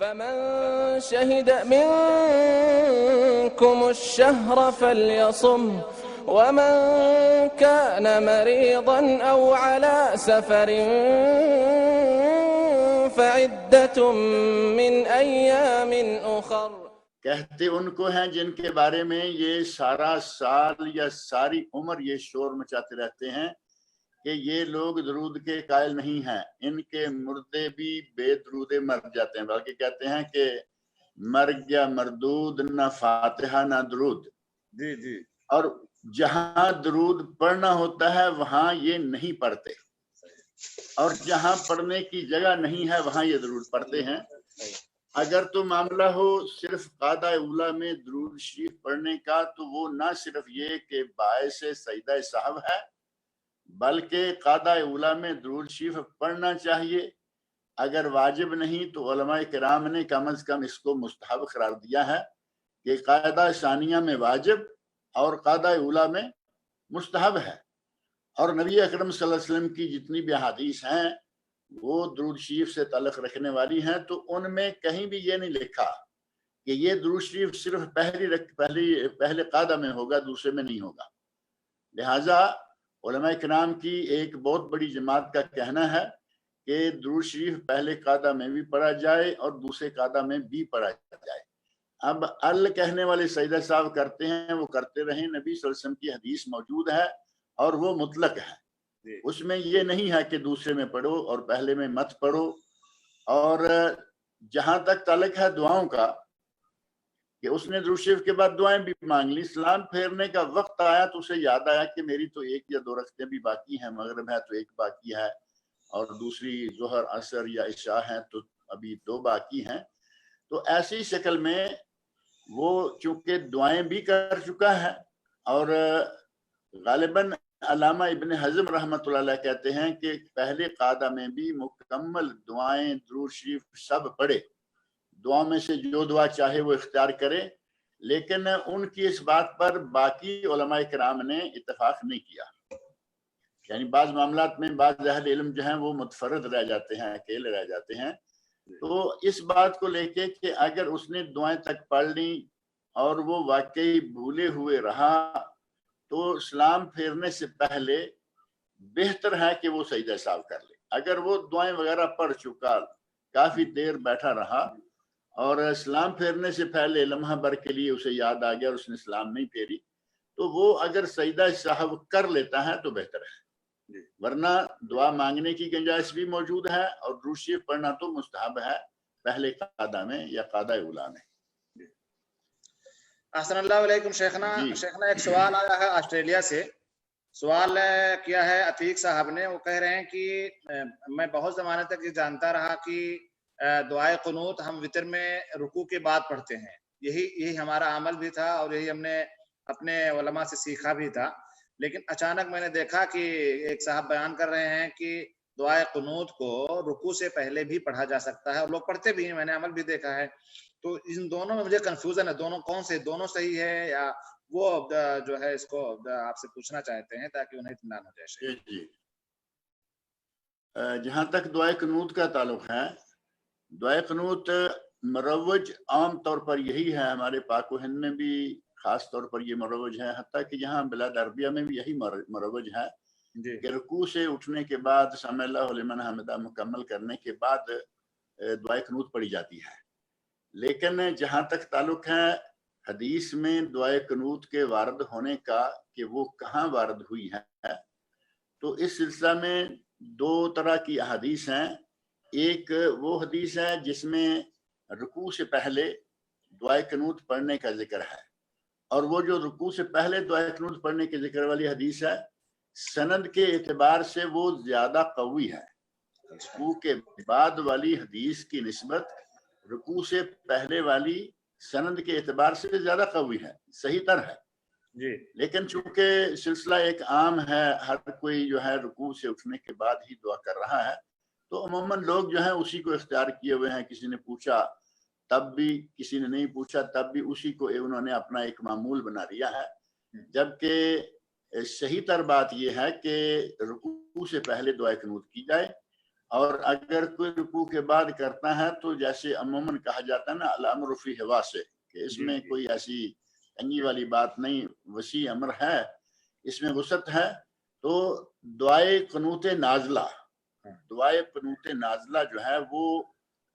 فمن شهد منكم الشهر فليصم ومن كان مريضا أو على سفر فعدة من أيام أخر. کہتے ان کو ہیں جن کے بارے میں یہ سارا سال یا ساری عمر یہ شور مچاتے رہتے ہیں کہ یہ لوگ درود کے قائل نہیں ہیں، ان کے مردے بھی بے درودے مر جاتے ہیں، بلکہ کہتے ہیں کہ مر گیا مردود، نہ فاتحہ نہ درود. جی جی. اور جہاں درود پڑھنا ہوتا ہے وہاں یہ نہیں پڑھتے، اور جہاں پڑھنے کی جگہ نہیں ہے وہاں یہ درود پڑھتے ہیں. اگر تو معاملہ ہو صرف قاعدہ اولیٰ میں درود شریف پڑھنے کا تو وہ نہ صرف یہ کہ باعث سجدہ سہو ہے، بلکہ قاعدہ اولیٰ میں درود شریف پڑھنا چاہیے. اگر واجب نہیں تو علماء کرام نے کم از کم اس کو مستحب قرار دیا ہے کہ قاعدہ ثانیہ میں واجب اور قاعدہ اولیٰ میں مستحب ہے. اور نبی اکرم صلی اللہ علیہ وسلم کی جتنی بھی احادیث ہیں وہ درود شریف سے تعلق رکھنے والی ہیں، تو ان میں کہیں بھی یہ نہیں لکھا کہ یہ درود شریف صرف پہلے قاعدہ میں ہوگا، دوسرے میں نہیں ہوگا. لہٰذا علماء کرام کی ایک بہت بڑی جماعت کا کہنا ہے کہ درود شریف پہلے قاعدہ میں بھی پڑھا جائے اور دوسرے قاعدہ میں بھی پڑھا جائے. اب کہنے والے سجدہ صاحب کرتے ہیں وہ کرتے رہیں، نبی صلی اللہ علیہ وسلم کی حدیث موجود ہے اور وہ مطلق ہے، اس میں یہ نہیں ہے کہ دوسرے میں پڑھو اور پہلے میں مت پڑھو. اور جہاں تک تعلق ہے دعاؤں کا کہ اس نے درود شریف کے بعد دعائیں بھی مانگ لی، سلام پھیرنے کا وقت آیا تو اسے یاد آیا کہ میری تو 1 یا 2 رکعتیں بھی باقی ہیں، مغرب ہے تو 1 باقی ہے اور دوسری ظہر عصر یا عشاء ہیں تو ابھی 2 باقی ہیں. تو ایسی شکل میں وہ چونکہ دعائیں بھی کر چکا ہے، اور غالباً علامہ ابن حزم رحمۃ اللہ علیہ کہتے ہیں کہ پہلے قاعدہ میں بھی مکمل دعائیں درود شریف سب پڑھے، دعا میں سے جو دعا چاہے وہ اختیار کرے، لیکن ان کی اس بات پر باقی علماء کرام نے اتفاق نہیں کیا. یعنی بعض معاملات میں بعض اہل علم جو ہیں وہ متفرد رہ جاتے ہیں، اکیلے رہ جاتے ہیں. تو اس بات کو لے کے کہ اگر اس نے دعائیں تک پڑھ لی اور وہ واقعی بھولے ہوئے رہا تو سلام پھیرنے سے پہلے بہتر ہے کہ وہ سجدہ سہو کر لے. اگر وہ دعائیں وغیرہ پڑھ چکا، کافی دیر بیٹھا رہا اور سلام پھیرنے سے پہلے لمحہ بھر کے لیے اسے یاد آ گیا اور اس نے سلام نہیں پھیری، تو وہ اگر سجدہ سہو کر لیتا ہے تو بہتر ہے، ورنہ دعا مانگنے کی گنجائش بھی موجود ہے اور درود شریف پڑھنا تو مستحب ہے پہلے قاعدہ میں یا قاعدہ اولیٰ میں. احسن اللہ علیکم شیخنا. شیخنا ایک سوال آیا ہے آسٹریلیا سے، سوال کیا ہے عتیق صاحب نے. وہ کہہ رہے ہیں کہ میں بہت زمانے تک یہ جانتا رہا کہ دعائے قنوت ہم وتر میں رکوع کے بعد پڑھتے ہیں، یہی ہمارا عمل بھی تھا اور یہی ہم نے اپنے علماء سے سیکھا بھی تھا. لیکن اچانک میں نے دیکھا کہ ایک صاحب بیان کر رہے ہیں کہ دعائے قنوت کو رکوع سے پہلے بھی پڑھا جا سکتا ہے، اور لوگ پڑھتے بھی ہیں، میں نے عمل بھی دیکھا ہے. تو ان دونوں میں مجھے کنفیوژن ہے، دونوں کون سے، دونوں صحیح ہے یا وہ جو ہے اس کو آپ سے پوچھنا چاہتے ہیں تاکہ انہیں اطمینان ہو جائے. جی جہاں تک دعائے قنوت کا تعلق ہے، دعائے قنوت مروج عام طور پر یہی ہے، ہمارے پاک و ہند میں بھی خاص طور پر یہ مروج ہے، حتیٰ کہ یہاں بلاد عربیہ میں بھی یہی مروج ہے کہ رکوع سے اٹھنے کے بعد سمع اللہ لمن حمدہ مکمل کرنے کے بعد دعائے قنوت پڑھی جاتی ہے. لیکن جہاں تک تعلق ہے حدیث میں دعائے قنوت کے وارد ہونے کا کہ وہ کہاں وارد ہوئی ہے، تو اس سلسلہ میں 2 طرح کی احادیث ہیں. ایک وہ حدیث ہے جس میں رکوع سے پہلے دعائے قنوت پڑھنے کا ذکر ہے، اور وہ جو رکوع سے پہلے دعائے قنوت پڑھنے کے ذکر والی حدیث ہے سند کے اعتبار سے وہ زیادہ قوی ہے. رکوع کے بعد والی حدیث کی نسبت رکوع سے پہلے والی سند کے اعتبار سے زیادہ قوی ہے، صحیح تر ہے. لیکن چونکہ سلسلہ ایک عام ہے، ہر کوئی جو ہے رکوع سے اٹھنے کے بعد ہی دعا کر رہا ہے، تو عموماً لوگ جو ہیں اسی کو اختیار کیے ہوئے ہیں. کسی نے پوچھا تب بھی، کسی نے نہیں پوچھا تب بھی اسی کو انہوں نے اپنا ایک معمول بنا لیا ہے. جبکہ صحیح تر بات یہ ہے کہ رکوع سے پہلے دعائے قنوت کی جائے اور اگر کوئی رکوع کے بعد کرتا ہے تو جیسے عموماً کہا جاتا ہے نا الامر فی ہوا سے، کہ اس میں کوئی ایسی تنگی والی بات نہیں، وسیع امر ہے، اس میں وسعت ہے، تو دعائے قنوت نازلہ، دعائے قنوت نازلہ جو ہے وہ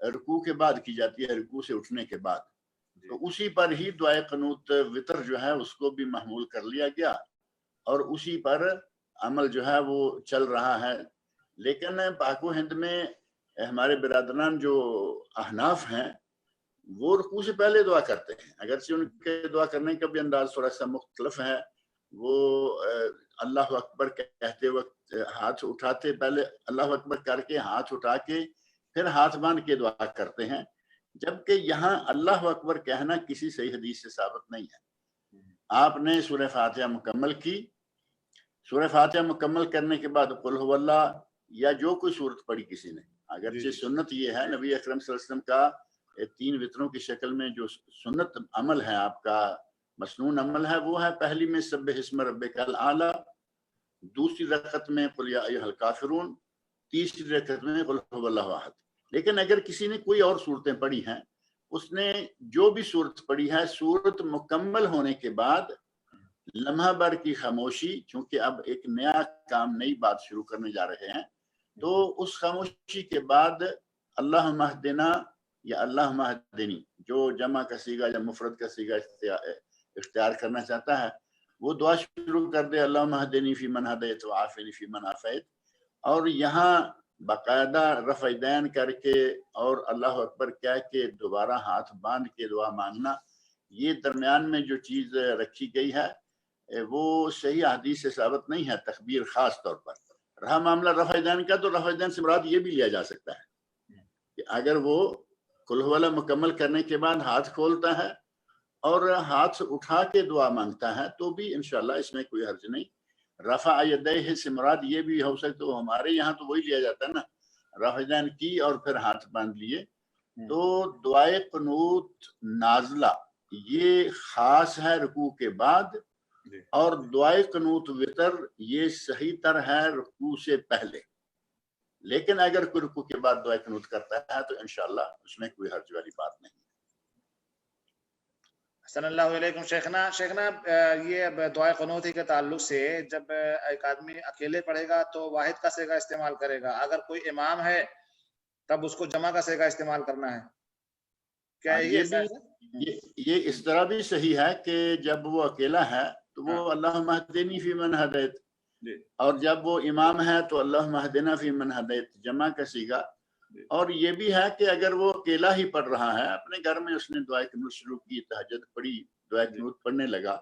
رکوع کے بعد کی جاتی ہے، رکوع سے اٹھنے کے بعد، تو اسی پر ہی دعائے قنوت وطر جو ہے اس کو بھی محمول کر لیا گیا اور اسی پر عمل جو ہے وہ چل رہا ہے۔ لیکن پاک و ہند میں ہمارے برادران جو احناف ہیں وہ رکوع سے پہلے دعا کرتے ہیں، اگرچہ ان کے دعا کرنے کا بھی انداز تھوڑا سا مختلف ہے، وہ اللہ اکبر کہتے وقت ہاتھ اٹھاتے، پہلے اللہ اکبر کر کے ہاتھ اٹھا کے پھر ہاتھ باندھ کے دعا کرتے ہیں، جبکہ یہاں اللہ اکبر کہنا کسی صحیح حدیث سے ثابت نہیں ہے۔ آپ نے سورہ فاتحہ مکمل کی، سورہ فاتحہ مکمل کرنے کے بعد قل هو اللہ یا جو کوئی صورت پڑھی کسی نے، اگرچہ سنت یہ ہے نبی اکرم صلی اللہ علیہ وسلم کا 3 وطروں کی شکل میں جو سنت عمل ہے، آپ کا مسنون عمل ہے، وہ ہے پہلی میں سبح اسم ربک الاعلی، دوسری رکعت میں قل یا ایھا الکافرون، تیسری رکعت میں قل هو اللہ احد۔ لیکن اگر کسی نے کوئی اور صورتیں پڑھی ہیں، اس نے جو بھی صورت پڑھی ہے، صورت مکمل ہونے کے بعد لمحہ بھر کی خاموشی، چونکہ اب ایک نیا کام، نئی بات شروع کرنے جا رہے ہیں، تو اس خاموشی کے بعد اللہم اہدنا یا اللہم اہدنی، جو جمع کا صیغہ یا مفرد کا صیغہ اختیار کرنا چاہتا ہے وہ دعا شروع کر دے، اللہم اہدنی فی من ہدیت وعافنی فی من عافیت، اور یہاں باقاعدہ رفع دین کر کے اور اللہ اکبر کہہ کے دوبارہ ہاتھ باندھ کے دعا مانگنا، یہ درمیان میں جو چیز رکھی گئی ہے وہ صحیح حدیث سے ثابت نہیں ہے، تکبیر خاص طور پر۔ رہا معاملہ رفع دین کا، تو رفع دین سے مراد یہ بھی لیا جا سکتا ہے کہ اگر وہ قل هو اللہ مکمل کرنے کے بعد ہاتھ کھولتا ہے اور ہاتھ اٹھا کے دعا مانگتا ہے تو بھی انشاءاللہ اس میں کوئی حرج نہیں۔ رفع یدیہ سے مراد یہ بھی ہو سکتا ہے، ہمارے یہاں تو وہی لیا جاتا ہے نا، رفع دین کی اور پھر ہاتھ باندھ لیے۔ تو دعائے قنوت نازلہ یہ خاص ہے رکوع کے بعد، اور دعائے قنوت وطر یہ صحیح تر ہے رکوع سے پہلے، لیکن اگر کوئی رکوع کے بعد دعائے قنوت کرتا ہے تو انشاءاللہ اس میں کوئی حرج والی بات نہیں۔ صلی اللہ علیکم شیخنا یہ دعائے قنوت کے تعلق سے جب ایک آدمی اکیلے پڑھے گا تو واحد کا صیغہ استعمال کرے گا، اگر کوئی امام ہے تب اس کو جمع کا صیغہ استعمال کرنا ہے، کیا یہ اس طرح بھی صحیح ہے کہ جب وہ اکیلا ہے تو وہ اللہم اہدنی فی من ہدیت، اور جب وہ امام ہے تو اللہم اہدنا فی من ہدیت جمع کا صیغہ۔ اور یہ بھی ہے کہ اگر وہ اکیلا ہی پڑھ رہا ہے اپنے گھر میں، اس نے دعائے قنوت شروع کی، تہجد پڑھی، دعائے قنوت پڑھنے لگا،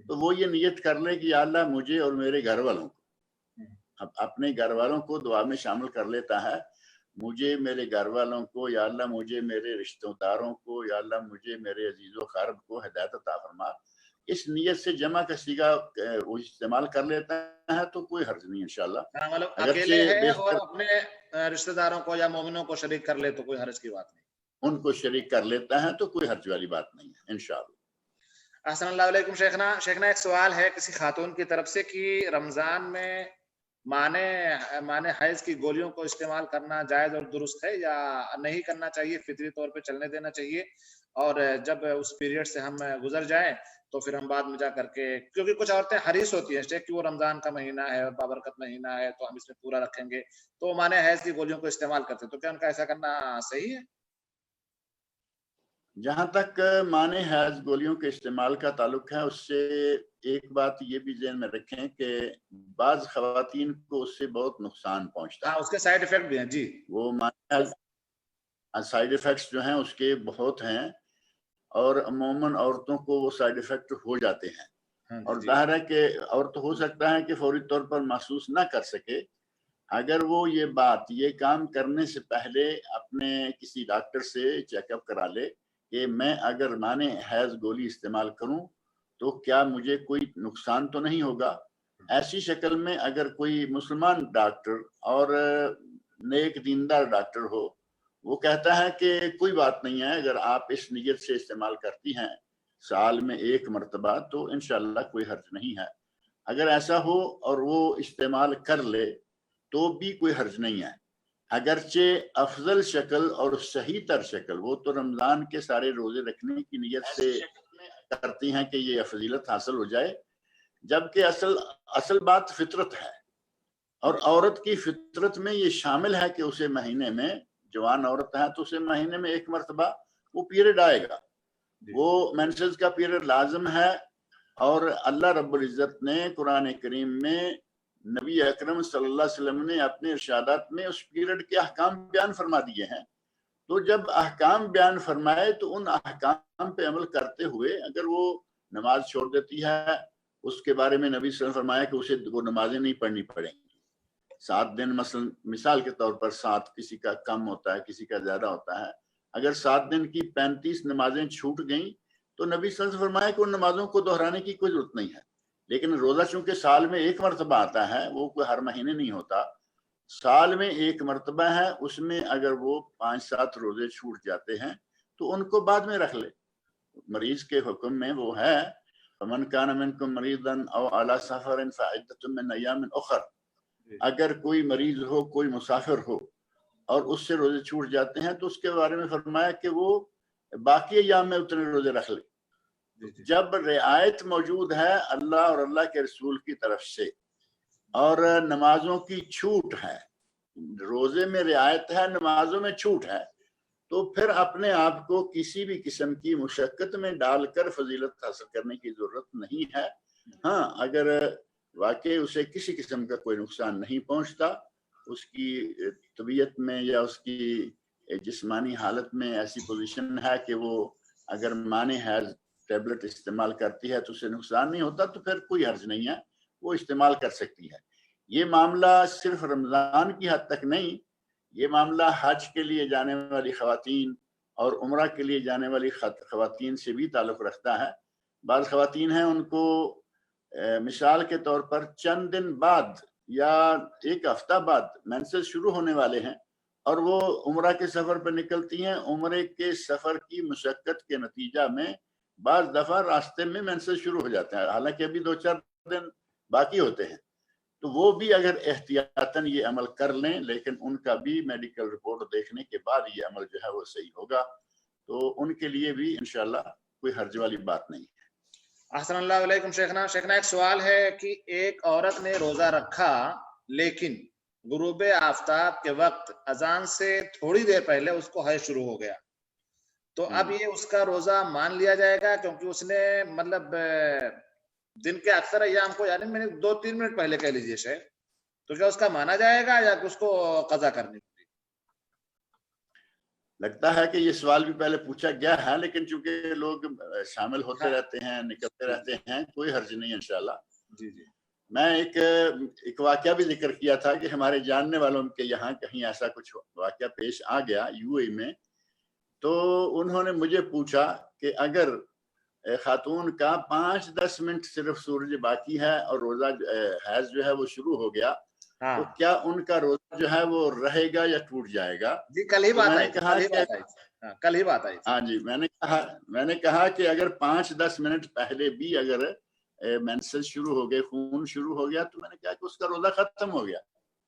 تو وہ یہ نیت کر لے کہ یا اللہ مجھے اور میرے گھر والوں کو، اب اپنے گھر والوں کو دعا میں شامل کر لیتا ہے، مجھے میرے گھر والوں کو، یا اللہ مجھے میرے رشتہ داروں کو، یا اللہ مجھے میرے عزیز و اقارب کو ہدایت عطا فرما، اس نیت سے جمع کا صیغہ وہ استعمال کر لیتا ہے تو کوئی حرج نہیں انشاءاللہ۔ اکیلے ہے اور اپنے رشتہ داروں کو یا مومنوں کو شریک کر لے تو کوئی حرج کی بات نہیں، ان کو شریک کر لیتا ہے تو کوئی حرج والی بات نہیں ہے انشاءاللہ۔ احسن اللہ علیکم شیخنا ایک سوال ہے کسی خاتون کی طرف سے کہ رمضان میں مانے حیض کی گولیوں کو استعمال کرنا جائز اور درست ہے یا نہیں کرنا چاہیے، فطری طور پہ چلنے دینا چاہیے، اور جب اس پیریڈ سے ہم گزر جائیں تو پھر ہم بعد میں جا کر کے، کیونکہ کچھ عورتیں حریص ہوتی ہیں کہ وہ رمضان کا مہینہ ہے اور بابرکت مہینہ ہے تو ہم اس میں پورا رکھیں گے، تو مانے حیض کی گولیوں کو استعمال کرتے ہیں، تو کیا ان کا ایسا کرنا صحیح ہے؟ جہاں تک مانے حیض گولیوں کے استعمال کا تعلق ہے، اس سے ایک بات یہ بھی ذہن میں رکھیں کہ بعض خواتین کو اس سے بہت نقصان پہنچتا ہے، اس کے سائیڈ ایفیکٹ بھی ہیں جی، وہ مانے حیض سائیڈ ایفیکٹس جو ہیں اس کے بہت ہیں، اور عموماً عورتوں کو وہ سائیڈ ایفیکٹ ہو جاتے ہیں، اور ظاہر ہے کہ عورت ہو سکتا ہے کہ فوری طور پر محسوس نہ کر سکے، اگر وہ یہ کام کرنے سے پہلے اپنے کسی ڈاکٹر سے چیک اپ کرا لے کہ میں اگر مانے حیض گولی استعمال کروں تو کیا مجھے کوئی نقصان تو نہیں ہوگا، ایسی شکل میں اگر کوئی مسلمان ڈاکٹر اور نیک دیندار ڈاکٹر ہو، وہ کہتا ہے کہ کوئی بات نہیں ہے، اگر آپ اس نیت سے استعمال کرتی ہیں سال میں 1 مرتبہ تو انشاءاللہ کوئی حرج نہیں ہے، اگر ایسا ہو اور وہ استعمال کر لے تو بھی کوئی حرج نہیں ہے۔ اگرچہ افضل شکل اور صحیح تر شکل وہ تو رمضان کے سارے روزے رکھنے کی نیت سے کرتی ہیں کہ یہ فضیلت حاصل ہو جائے، جبکہ اصل بات فطرت ہے، اور عورت کی فطرت میں یہ شامل ہے کہ اسے مہینے میں، جوان عورت ہے تو اسے مہینے میں ایک مرتبہ وہ پیریڈ آئے گا، وہ مینسز کا پیریڈ لازم ہے۔ اور اللہ رب العزت نے قرآن کریم میں نبی اکرم صلی اللہ علیہ وسلم نے اپنے ارشادات میں اس پیریڈ کے احکام بیان فرما دیے ہیں، تو جب احکام بیان فرمائے تو ان احکام پہ عمل کرتے ہوئے اگر وہ نماز چھوڑ دیتی ہے، اس کے بارے میں نبی صلی اللہ علیہ وسلم فرمایا کہ اسے وہ نمازیں نہیں پڑھنی پڑیں گی۔ 7 دن مثلا مثال کے طور پر 7 کسی کا کم ہوتا ہے، کسی کا زیادہ ہوتا ہے، اگر 7 دن کی 35 نمازیں چھوٹ گئیں تو نبی صلی اللہ علیہ وسلم فرمایا کہ ان نمازوں کو دہرانے کی کوئی ضرورت نہیں ہے۔ لیکن روزہ چونکہ سال میں ایک مرتبہ آتا ہے، وہ کوئی ہر مہینے نہیں ہوتا، سال میں ایک مرتبہ ہے، اس میں اگر وہ 5-7 روزے چھوٹ جاتے ہیں تو ان کو بعد میں رکھ لے۔ مریض کے حکم میں وہ ہے فَمَنْ كَانَ مِنْكُمْ مَرِيضًا أَوْ عَلَى سَفَرٍ فَعِدَّةٌ مِّنْ أَيَّامٍ أُخَرَ، اگر کوئی مریض ہو، کوئی مسافر ہو اور اس سے روزے چھوٹ جاتے ہیں تو اس کے بارے میں فرمایا کہ وہ باقی ایام میں اتنے روزے رکھ لے۔ جب رعایت موجود ہے اللہ اور اللہ کے رسول کی طرف سے اور نمازوں کی چھوٹ ہے، روزے میں رعایت ہے، نمازوں میں چھوٹ ہے، تو پھر اپنے آپ کو کسی بھی قسم کی مشقت میں ڈال کر فضیلت حاصل کرنے کی ضرورت نہیں ہے۔ ہاں، اگر واقعی اسے کسی قسم کا کوئی نقصان نہیں پہنچتا، اس کی طبیعت میں یا اس کی جسمانی حالت میں ایسی پوزیشن ہے کہ وہ اگر مانے حیض ٹیبلٹ استعمال کرتی ہے تو اسے نقصان نہیں ہوتا، تو پھر کوئی حرج نہیں ہے، وہ استعمال کر سکتی ہے۔ یہ معاملہ صرف رمضان کی حد تک نہیں، یہ معاملہ حج کے لیے جانے والی خواتین اور عمرہ کے لیے جانے والی خواتین سے بھی تعلق رکھتا ہے۔ بعض خواتین ہیں ان کو مثال کے طور پر چند دن بعد یا ایک ہفتہ بعد مینسز شروع ہونے والے ہیں اور وہ عمرہ کے سفر پر نکلتی ہیں، عمرے کے سفر کی مشقت کے نتیجہ میں بعض دفعہ راستے میں مینسز شروع ہو جاتے ہیں، حالانکہ ابھی 2-4 دن باقی ہوتے ہیں، تو وہ بھی اگر احتیاطاً یہ عمل کر لیں، لیکن ان کا بھی میڈیکل رپورٹ دیکھنے کے بعد یہ عمل جو ہے وہ صحیح ہوگا، تو ان کے لیے بھی انشاءاللہ کوئی حرج والی بات نہیں ہے۔ احسن اللہ علیکم شیخنا۔ شیخنا ایک سوال ہے کہ ایک عورت نے روزہ رکھا لیکن غروب آفتاب کے وقت اذان سے تھوڑی دیر پہلے اس کو حیض شروع ہو گیا، تو اب یہ اس کا روزہ مان لیا جائے گا کیونکہ اس نے مطلب دن کے اکثر ایام کو یعنی میں نے 2-3 منٹ پہلے کہہ لیجیے شاید، تو کیا اس کا مانا جائے گا یا اس کو قضا کرنی ہوگی؟ لگتا ہے کہ یہ سوال بھی پہلے پوچھا گیا ہے، لیکن چونکہ لوگ شامل ہوتے رہتے ہیں، نکلتے رہتے ہیں، کوئی حرج نہیں انشاءاللہ۔ جی جی، میں ایک واقعہ بھی ذکر کیا تھا کہ ہمارے جاننے والوں کے یہاں کہیں ایسا کچھ واقعہ پیش آ گیا UAE میں، تو انہوں نے مجھے پوچھا کہ اگر خاتون کا 5-10 منٹ صرف سورج باقی ہے اور روزہ حیض جو ہے وہ شروع ہو گیا، تو کیا ان کا روزہ جو ہے وہ رہے گا یا ٹوٹ جائے گا؟ جی کل ہی بات آئی، کل ہی بات آئی۔ ہاں جی، میں نے کہا کہ اگر 5-10 منٹ پہلے بھی اگر مینسز شروع ہو گئے، خون شروع ہو گیا، تو میں نے کہا کہ اس کا روزہ ختم ہو گیا۔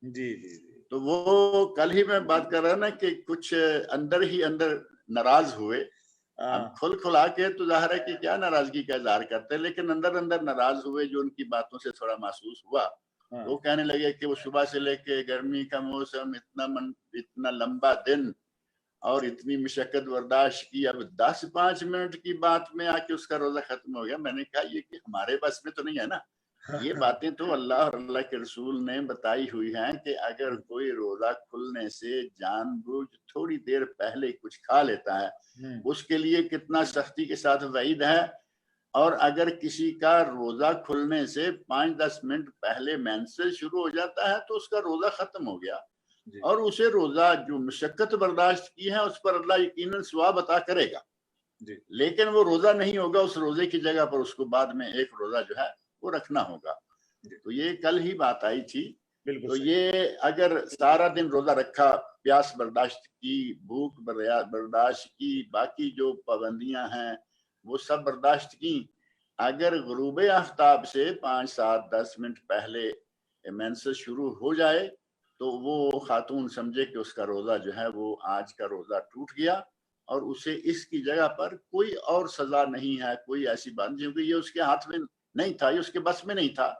جی جی جی، تو وہ کل ہی میں بات کر رہا نا کہ کچھ اندر ہی اندر ناراض ہوئے، اب کھل آ کے تو ظاہر ہے کہ کیا ناراضگی کا اظہار کرتے، لیکن اندر اندر ناراض ہوئے، جو ان کی باتوں سے تھوڑا محسوس ہوا۔ وہ کہنے لگے کہ وہ صبح سے لے کے گرمی کا موسم، اتنا لمبا دن اور اتنی مشقت برداشت کی، اب 10-5 منٹ کی بات میں آ کے اس کا روزہ ختم ہو گیا۔ میں نے کہا یہ کہ ہمارے بس میں تو نہیں ہے نا، یہ باتیں تو اللہ اور اللہ کے رسول نے بتائی ہوئی ہیں کہ اگر کوئی روزہ کھلنے سے جان بوجھ تھوڑی دیر پہلے کچھ کھا لیتا ہے، اس کے لیے کتنا سختی کے ساتھ وعید ہے، اور اگر کسی کا روزہ کھلنے سے 5-10 منٹ پہلے مینسز شروع ہو جاتا ہے تو اس کا روزہ ختم ہو گیا، اور اسے روزہ جو مشقت برداشت کی ہے اس پر اللہ یقیناً ثواب عطا کرے گا، لیکن وہ روزہ نہیں ہوگا، اس روزے کی جگہ پر اس کو بعد میں ایک روزہ جو ہے وہ رکھنا ہوگا۔ تو یہ کل ہی بات آئی تھی۔ تو یہ اگر سارا دن روزہ رکھا، پیاس برداشت کی، بھوک برداشت کی، باقی جو پابندیاں ہیں وہ سب برداشت کی، اگر غروب آفتاب سے 5-7-10 منٹ پہلے مینسز شروع ہو جائے تو وہ خاتون سمجھے کہ اس کا روزہ جو ہے وہ آج کا روزہ ٹوٹ گیا اور اسے اس کی جگہ پر کوئی اور سزا نہیں ہے، کوئی ایسی بات نہیں، کیونکہ یہ اس کے ہاتھ میں نہیں تھا، یہ اس کے بس میں نہیں تھا،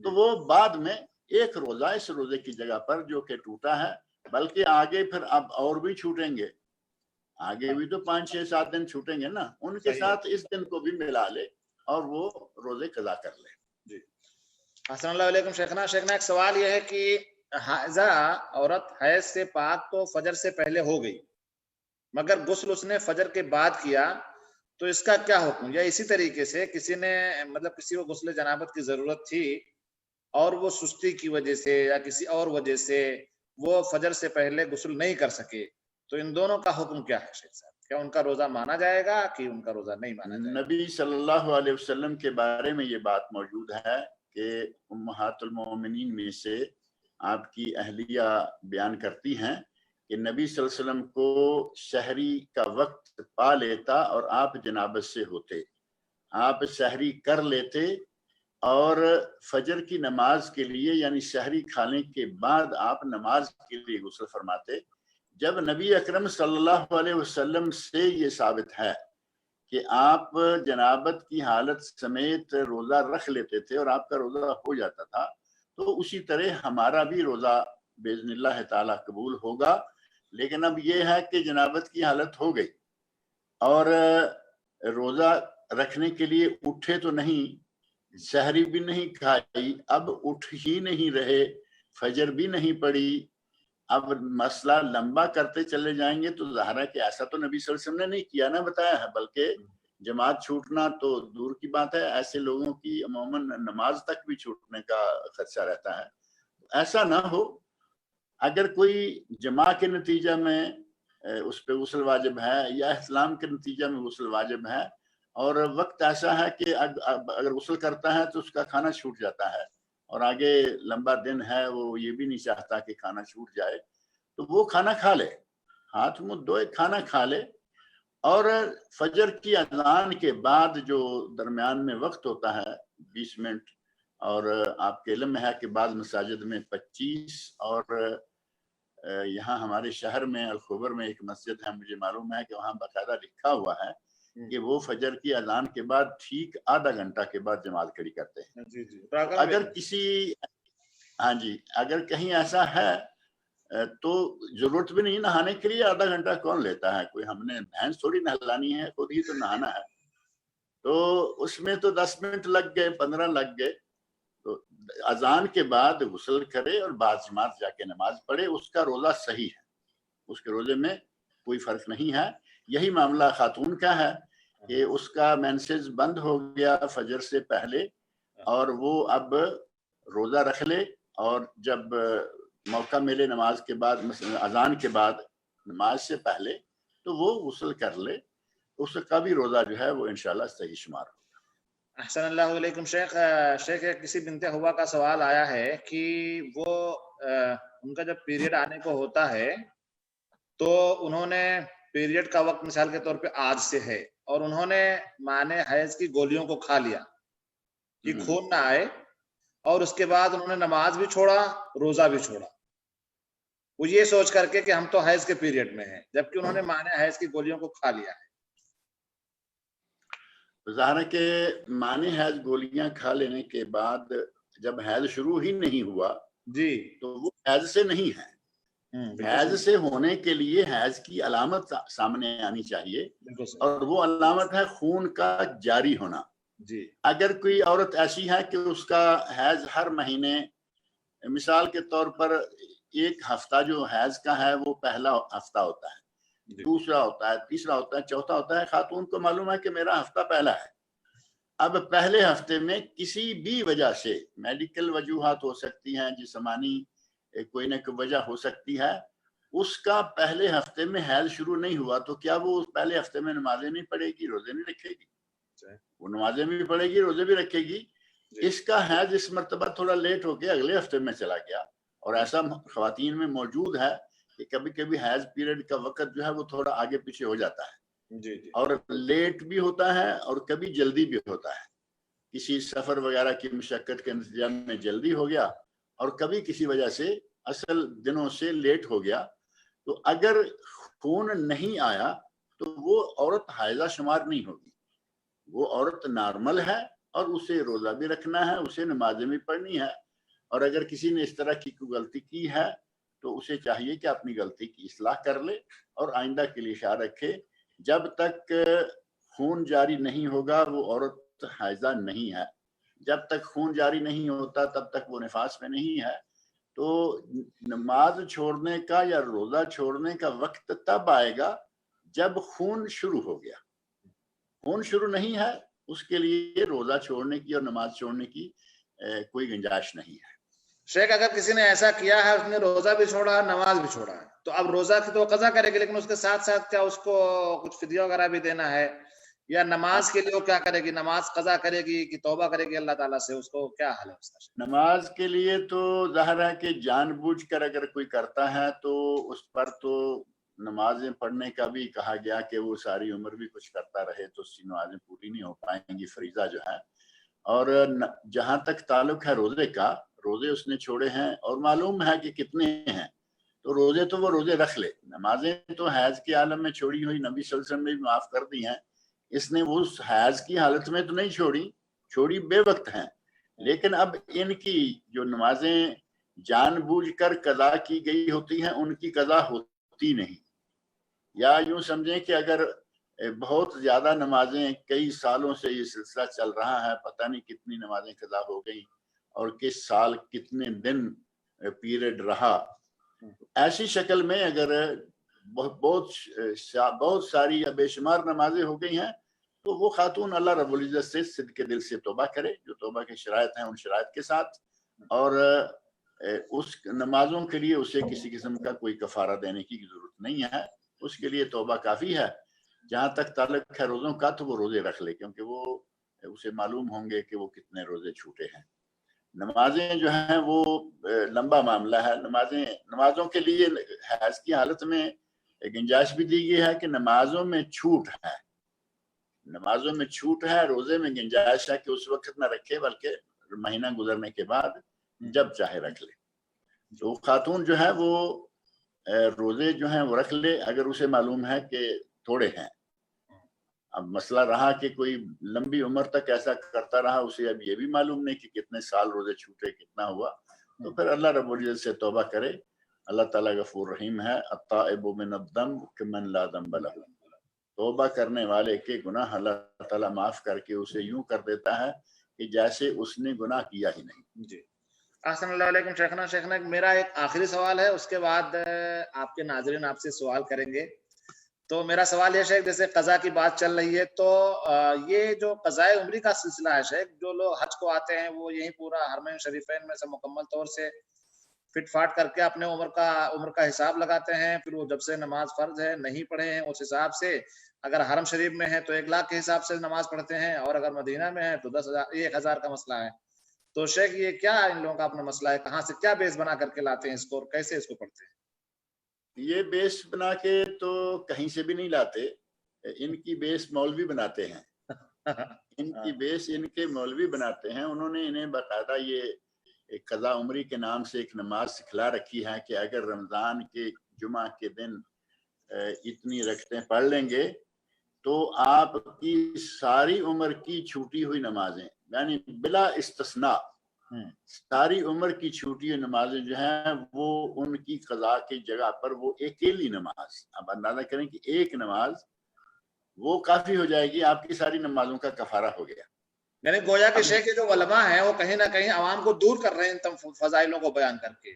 تو وہ بعد میں ایک روزہ اس روزے کی جگہ پر جو کہ ٹوٹا ہے، بلکہ آگے پھر اب اور بھی چھوٹیں گے، آگے بھی تو 5 6 7 دن چھوٹیں گے نا، ان کے ساتھ اس دن کو بھی ملا لے اور وہ روزے قضا کر لے۔ جی حسن اللہ علیکم شیخنا ایک سوال یہ ہے کہ حائضہ عورت حیض سے پاک تو فجر سے پہلے ہو گئی، مگر غسل اس نے فجر کے بعد کیا، تو اس کا کیا حکم؟ یا اسی طریقے سے کسی نے کسی کو غسل جنابت کی ضرورت تھی اور وہ سستی کی وجہ سے یا کسی اور وجہ سے وہ فجر سے پہلے غسل نہیں کر سکے، تو ان دونوں کا حکم کیا ہے شیخ صاحب؟ کیا ان کا روزہ مانا جائے گا کہ ان کا روزہ نہیں مانا جائے گا؟ نبی صلی اللہ علیہ وسلم کے بارے میں یہ بات موجود ہے کہ امہات المومنین میں سے آپ کی اہلیہ بیان کرتی ہیں کہ نبی صلی اللہ علیہ وسلم کو سحری کا وقت پا لیتا اور آپ جنابت سے ہوتے، آپ سحری کر لیتے اور فجر کی نماز کے لیے یعنی سحری کھانے کے بعد آپ نماز کے لیے غسل فرماتے۔ جب نبی اکرم صلی اللہ علیہ وسلم سے یہ ثابت ہے کہ آپ جنابت کی حالت سمیت روزہ رکھ لیتے تھے اور آپ کا روزہ ہو جاتا تھا، تو اسی طرح ہمارا بھی روزہ باذن اللہ تعالیٰ قبول ہوگا۔ لیکن اب یہ ہے کہ جنابت کی حالت ہو گئی اور روزہ رکھنے کے لیے اٹھے تو نہیں، سحری بھی نہیں کھائی، اب اٹھ ہی نہیں رہے، فجر بھی نہیں پڑی، اب مسئلہ لمبا کرتے چلے جائیں گے تو ظاہر ہے کہ ایسا تو نبی صلی اللہ علیہ وسلم نے نہیں کیا نہ بتایا ہے، بلکہ جماعت چھوٹنا تو دور کی بات ہے، ایسے لوگوں کی عموماً نماز تک بھی چھوٹنے کا خدشہ رہتا ہے۔ ایسا نہ ہو، اگر کوئی جماع کے نتیجہ میں اس پہ غسل واجب ہے یا احتلام کے نتیجہ میں غسل واجب ہے اور وقت ایسا ہے کہ اگر غسل کرتا ہے تو اس کا کھانا چھوٹ جاتا ہے اور آگے لمبا دن ہے، وہ یہ بھی نہیں چاہتا کہ کھانا چھوٹ جائے، تو وہ کھانا کھا لے، ہاتھ منہ دھوئے کھانا کھا لے، اور فجر کی اذان کے بعد جو درمیان میں وقت ہوتا ہے 20 منٹ، اور آپ کے علم میں ہے کہ بعض مساجد میں 25 اور یہاں ہمارے شہر میں الخبر میں ایک مسجد ہے، مجھے معلوم ہے کہ وہاں باقاعدہ لکھا ہوا ہے کہ وہ فجر کی اذان کے بعد ٹھیک آدھا گھنٹہ کے بعد جماعت کھڑی کرتے ہیں۔ اگر کسی اگر کہیں ایسا ہے تو ضرورت بھی نہیں نہانے کے لیے، آدھا گھنٹہ کون لیتا ہے، کوئی ہم نے بھینس تھوڑی نہلانی ہے، خود ہی تو نہانا ہے، تو اس میں تو 10 منٹ لگ گئے، 15 لگ گئے، تو اذان کے بعد غسل کرے اور بعد جماعت جا کے نماز پڑھے، اس کا روزہ صحیح ہے، اس کے روزے میں کوئی فرق نہیں ہے۔ یہی معاملہ خاتون کا ہے کہ اس کا مینسز بند ہو گیا فجر سے پہلے اور وہ اب روزہ رکھ لے، اور جب موقع ملے نماز کے بعد، اذان کے بعد نماز سے پہلے، تو وہ غسل کر لے، اس کا بھی روزہ جو ہے وہ انشاءاللہ صحیح شمار ہوگا۔ احسن اللہ علیکم شیخ کسی بنت ہوا کا سوال آیا ہے کہ وہ ان کا جب پیریڈ آنے کو ہوتا ہے تو انہوں نے پیریڈ کا وقت مثال کے طور پہ آج سے ہے اور انہوں نے مانے حیض کی گولیوں کو کھا لیا کہ خون نہ آئے، اور اس کے بعد انہوں نے نماز بھی چھوڑا، روزہ بھی چھوڑا، وہ یہ سوچ کر کے کہ ہم تو حیض کے پیریڈ میں ہیں، جبکہ انہوں نے مانے حیض کی گولیوں کو کھا لیا ہے۔ ظاہر ہے کہ مانے حیض گولیاں کھا لینے کے بعد جب حیض شروع ہی نہیں ہوا جی تو وہ حیض سے نہیں ہے، حیض سے ہونے کے لیے حیض کی علامت سامنے آنی چاہیے، اور وہ علامت ہے خون کا جاری ہونا۔ جی اگر کوئی عورت ایسی ہے کہ اس کا حیض ہر مہینے، مثال کے طور پر ایک ہفتہ جو حیض کا ہے وہ پہلا ہفتہ ہوتا ہے، دوسرا ہوتا ہے، تیسرا ہوتا ہے، چوتھا ہوتا ہے، خاتون کو معلوم ہے کہ میرا ہفتہ پہلا ہے، اب پہلے ہفتے میں کسی بھی وجہ سے، میڈیکل وجوہات ہو سکتی ہیں، جسمانی کوئی نہ کوئی وجہ ہو سکتی ہے، اس کا پہلے ہفتے میں حیض شروع نہیں ہوا، تو کیا وہ پہلے ہفتے میں نمازیں نہیں پڑھے گی، روزے نہیں رکھے گی؟ وہ نمازیں بھی پڑھے گی، روزے بھی رکھے گی۔ اس کا حیض اس مرتبہ تھوڑا لیٹ ہو کے اگلے ہفتے میں چلا گیا، اور ایسا خواتین میں موجود ہے کہ کبھی کبھی حیض پیریڈ کا وقت جو ہے وہ تھوڑا آگے پیچھے ہو جاتا ہے، اور لیٹ بھی ہوتا ہے اور کبھی جلدی بھی ہوتا ہے، کسی سفر وغیرہ کی مشقت کے نتیجہ میں جلدی ہو گیا اور کبھی کسی وجہ سے اصل دنوں سے لیٹ ہو گیا تو اگر خون نہیں آیا تو وہ عورت حائضہ شمار نہیں ہوگی، وہ عورت نارمل ہے اور اسے روزہ بھی رکھنا ہے، اسے نمازیں بھی پڑھنی ہے. اور اگر کسی نے اس طرح کی کوئی غلطی کی ہے تو اسے چاہیے کہ اپنی غلطی کی اصلاح کر لے اور آئندہ کے لیے خیال رکھے. جب تک خون جاری نہیں ہوگا وہ عورت حائضہ نہیں ہے، جب تک خون جاری نہیں ہوتا تب تک وہ نفاس میں نہیں ہے. تو نماز چھوڑنے کا یا روزہ چھوڑنے کا وقت تب آئے گا جب خون شروع ہو گیا. خون شروع نہیں ہے اس کے لیے روزہ چھوڑنے کی اور نماز چھوڑنے کی کوئی گنجائش نہیں ہے. شیخ اگر کسی نے ایسا کیا ہے، اس نے روزہ بھی چھوڑا نماز بھی چھوڑا ہے، تو اب روزہ کی تو قضا کرے گی، لیکن اس کے ساتھ ساتھ کیا اس کو کچھ فدیہ وغیرہ بھی دینا ہے؟ یا نماز کے لیے وہ کیا کرے گی؟ نماز قضا کرے گی کہ توبہ کرے گی اللہ تعالیٰ سے؟ اس کو کیا حال ہے اس کا؟ نماز کے لیے تو ظاہر ہے کہ جان بوجھ کر اگر کوئی کرتا ہے تو اس پر تو نمازیں پڑھنے کا بھی کہا گیا کہ وہ ساری عمر بھی کچھ کرتا رہے تو اس کی نمازیں پوری نہیں ہو پائیں گی، فریضہ جو ہے. اور جہاں تک تعلق ہے روزے کا، روزے اس نے چھوڑے ہیں اور معلوم ہے کہ کتنے ہیں، تو روزے تو وہ روزے رکھ لے. نمازیں تو حیض کے عالم میں چھوڑی ہوئی نبی صلی اللہ علیہ وسلم نے بھی معاف کر دی ہیں. اس نے وہ حیض کی حالت میں تو نہیں چھوڑی بے وقت ہیں. لیکن اب ان کی جو نمازیں جان بوجھ کر قضا کی گئی ہوتی ہیں ان کی قضا ہوتی نہیں. یا یوں سمجھیں کہ اگر بہت زیادہ نمازیں کئی سالوں سے یہ سلسلہ چل رہا ہے، پتہ نہیں کتنی نمازیں قضا ہو گئی اور کس سال کتنے دن پیریڈ رہا، ایسی شکل میں اگر بہت ساری یا بے شمار نمازیں ہو گئی ہیں تو وہ خاتون اللہ رب العزت سے صدق دل سے توبہ کرے، جو توبہ کی شرائط ہیں ان شرائط کے ساتھ. اور اس نمازوں کے لیے اسے کسی قسم کا کوئی کفارہ دینے کی ضرورت نہیں ہے، اس کے لیے توبہ کافی ہے. جہاں تک تعلق ہے روزوں کا تو وہ روزے رکھ لے، کیونکہ وہ اسے معلوم ہوں گے کہ وہ کتنے روزے چھوٹے ہیں. نمازیں جو ہیں وہ لمبا معاملہ ہے. نمازوں کے لیے حیض کی حالت میں گنجائش بھی دی گئی ہے کہ نمازوں میں چھوٹ ہے، روزے میں گنجائش ہے کہ اس وقت نہ رکھے بلکہ مہینہ گزرنے کے بعد جب چاہے رکھ لے. تو خاتون جو ہے وہ روزے جو ہیں وہ رکھ لے اگر اسے معلوم ہے کہ تھوڑے ہیں. اب مسئلہ رہا کہ کوئی لمبی عمر تک ایسا کرتا رہا، اسے اب یہ بھی معلوم نہیں کہ کتنے سال روزے چھوٹے، کتنا ہوا، تو پھر اللہ رب العزت سے توبہ کرے. اللہ تعالیٰ غفور رحیم ہے. التائب من الذنب کمن لا ذنب لہ، توبہ کرنے والے کے گناہ اللہ تعالیٰ معاف کر کے اسے یوں کر دیتا ہے کہ جیسے اس نے گناہ کیا ہی نہیں. جی احسن اللہ علیکم شیخنا میرا ایک آخری سوال ہے، اس کے بعد آپ کے ناظرین آپ سے سوال کریں گے. تو میرا سوال یہ شیخ، جیسے قضا کی بات چل رہی ہے تو یہ جو قضائے عمری کا سلسلہ ہے شیخ، جو لوگ حج کو آتے ہیں وہ یہی پورا حرمین شریفین میں سے مکمل طور سے فٹ فاٹ کر کے اپنے عمر کا حساب لگاتے ہیں، پھر وہ جب سے نماز فرض ہے نہیں پڑھے ہیں اس حساب سے، اگر حرم شریف میں ہے تو 1,00,000 کے حساب سے نماز پڑھتے ہیں، اور اگر مدینہ میں ہے تو 10,000 کا مسئلہ ہے. تو شیخ یہ کیا ان لوگوں کا اپنا مسئلہ ہے؟ کہاں سے کیا بیس بنا کر کے لاتے ہیں اس کو اور کیسے اس کو پڑھتے ہیں؟ یہ بیس بنا کے تو کہیں سے بھی نہیں لاتے، ان کی بیس مولوی بناتے ہیں. ان کی بیس ان کے مولوی بناتے ہیں. انہوں نے انہیں باقاعدہ یہ قضا عمری کے نام سے ایک نماز سکھلا رکھی ہے کہ اگر رمضان کے جمعہ کے دن اتنی رکعتیں پڑھ لیں گے تو آپ کی ساری عمر کی چھوٹی ہوئی نمازیں، یعنی بلا استثناء ساری عمر کی چھوٹی ہوئی نمازیں جو ہیں وہ ان کی قضا کی جگہ پر وہ اکیلی نماز، اب اندازہ کریں کہ ایک نماز وہ کافی ہو جائے گی، آپ کی ساری نمازوں کا کفارہ ہو گیا. یعنی گویا کہ شیخ کے جو علماء ہیں وہ کہیں نہ کہیں عوام کو دور کر رہے ہیں ان فضائلوں کو بیان کر کے،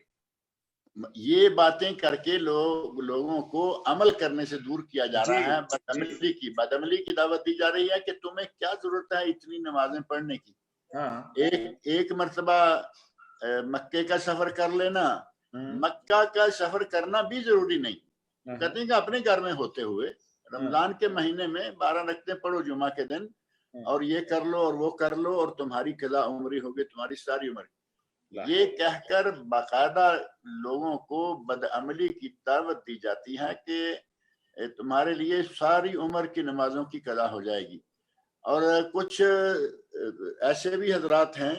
یہ باتیں کر کے لوگوں کو عمل کرنے سے دور کیا جا رہا ہے. بدعملی کی دعوت دی جا رہی ہے کہ تمہیں کیا ضرورت ہے اتنی نمازیں پڑھنے کی. ایک مرتبہ مکے کا سفر کر لینا، مکہ کا سفر کرنا بھی ضروری نہیں. کہتے ہیں کہ اپنے گھر میں ہوتے ہوئے رمضان کے مہینے میں 12 رکعتیں پڑھو جمعہ کے دن، اور یہ کر لو اور وہ کر لو اور تمہاری قضا عمری ہوگی، تمہاری ساری عمر. یہ کہہ کر باقاعدہ لوگوں کو بدعملی کی دعوت دی جاتی ہے کہ تمہارے لیے ساری عمر کی نمازوں کی قضا ہو جائے گی. اور کچھ ایسے بھی حضرات ہیں،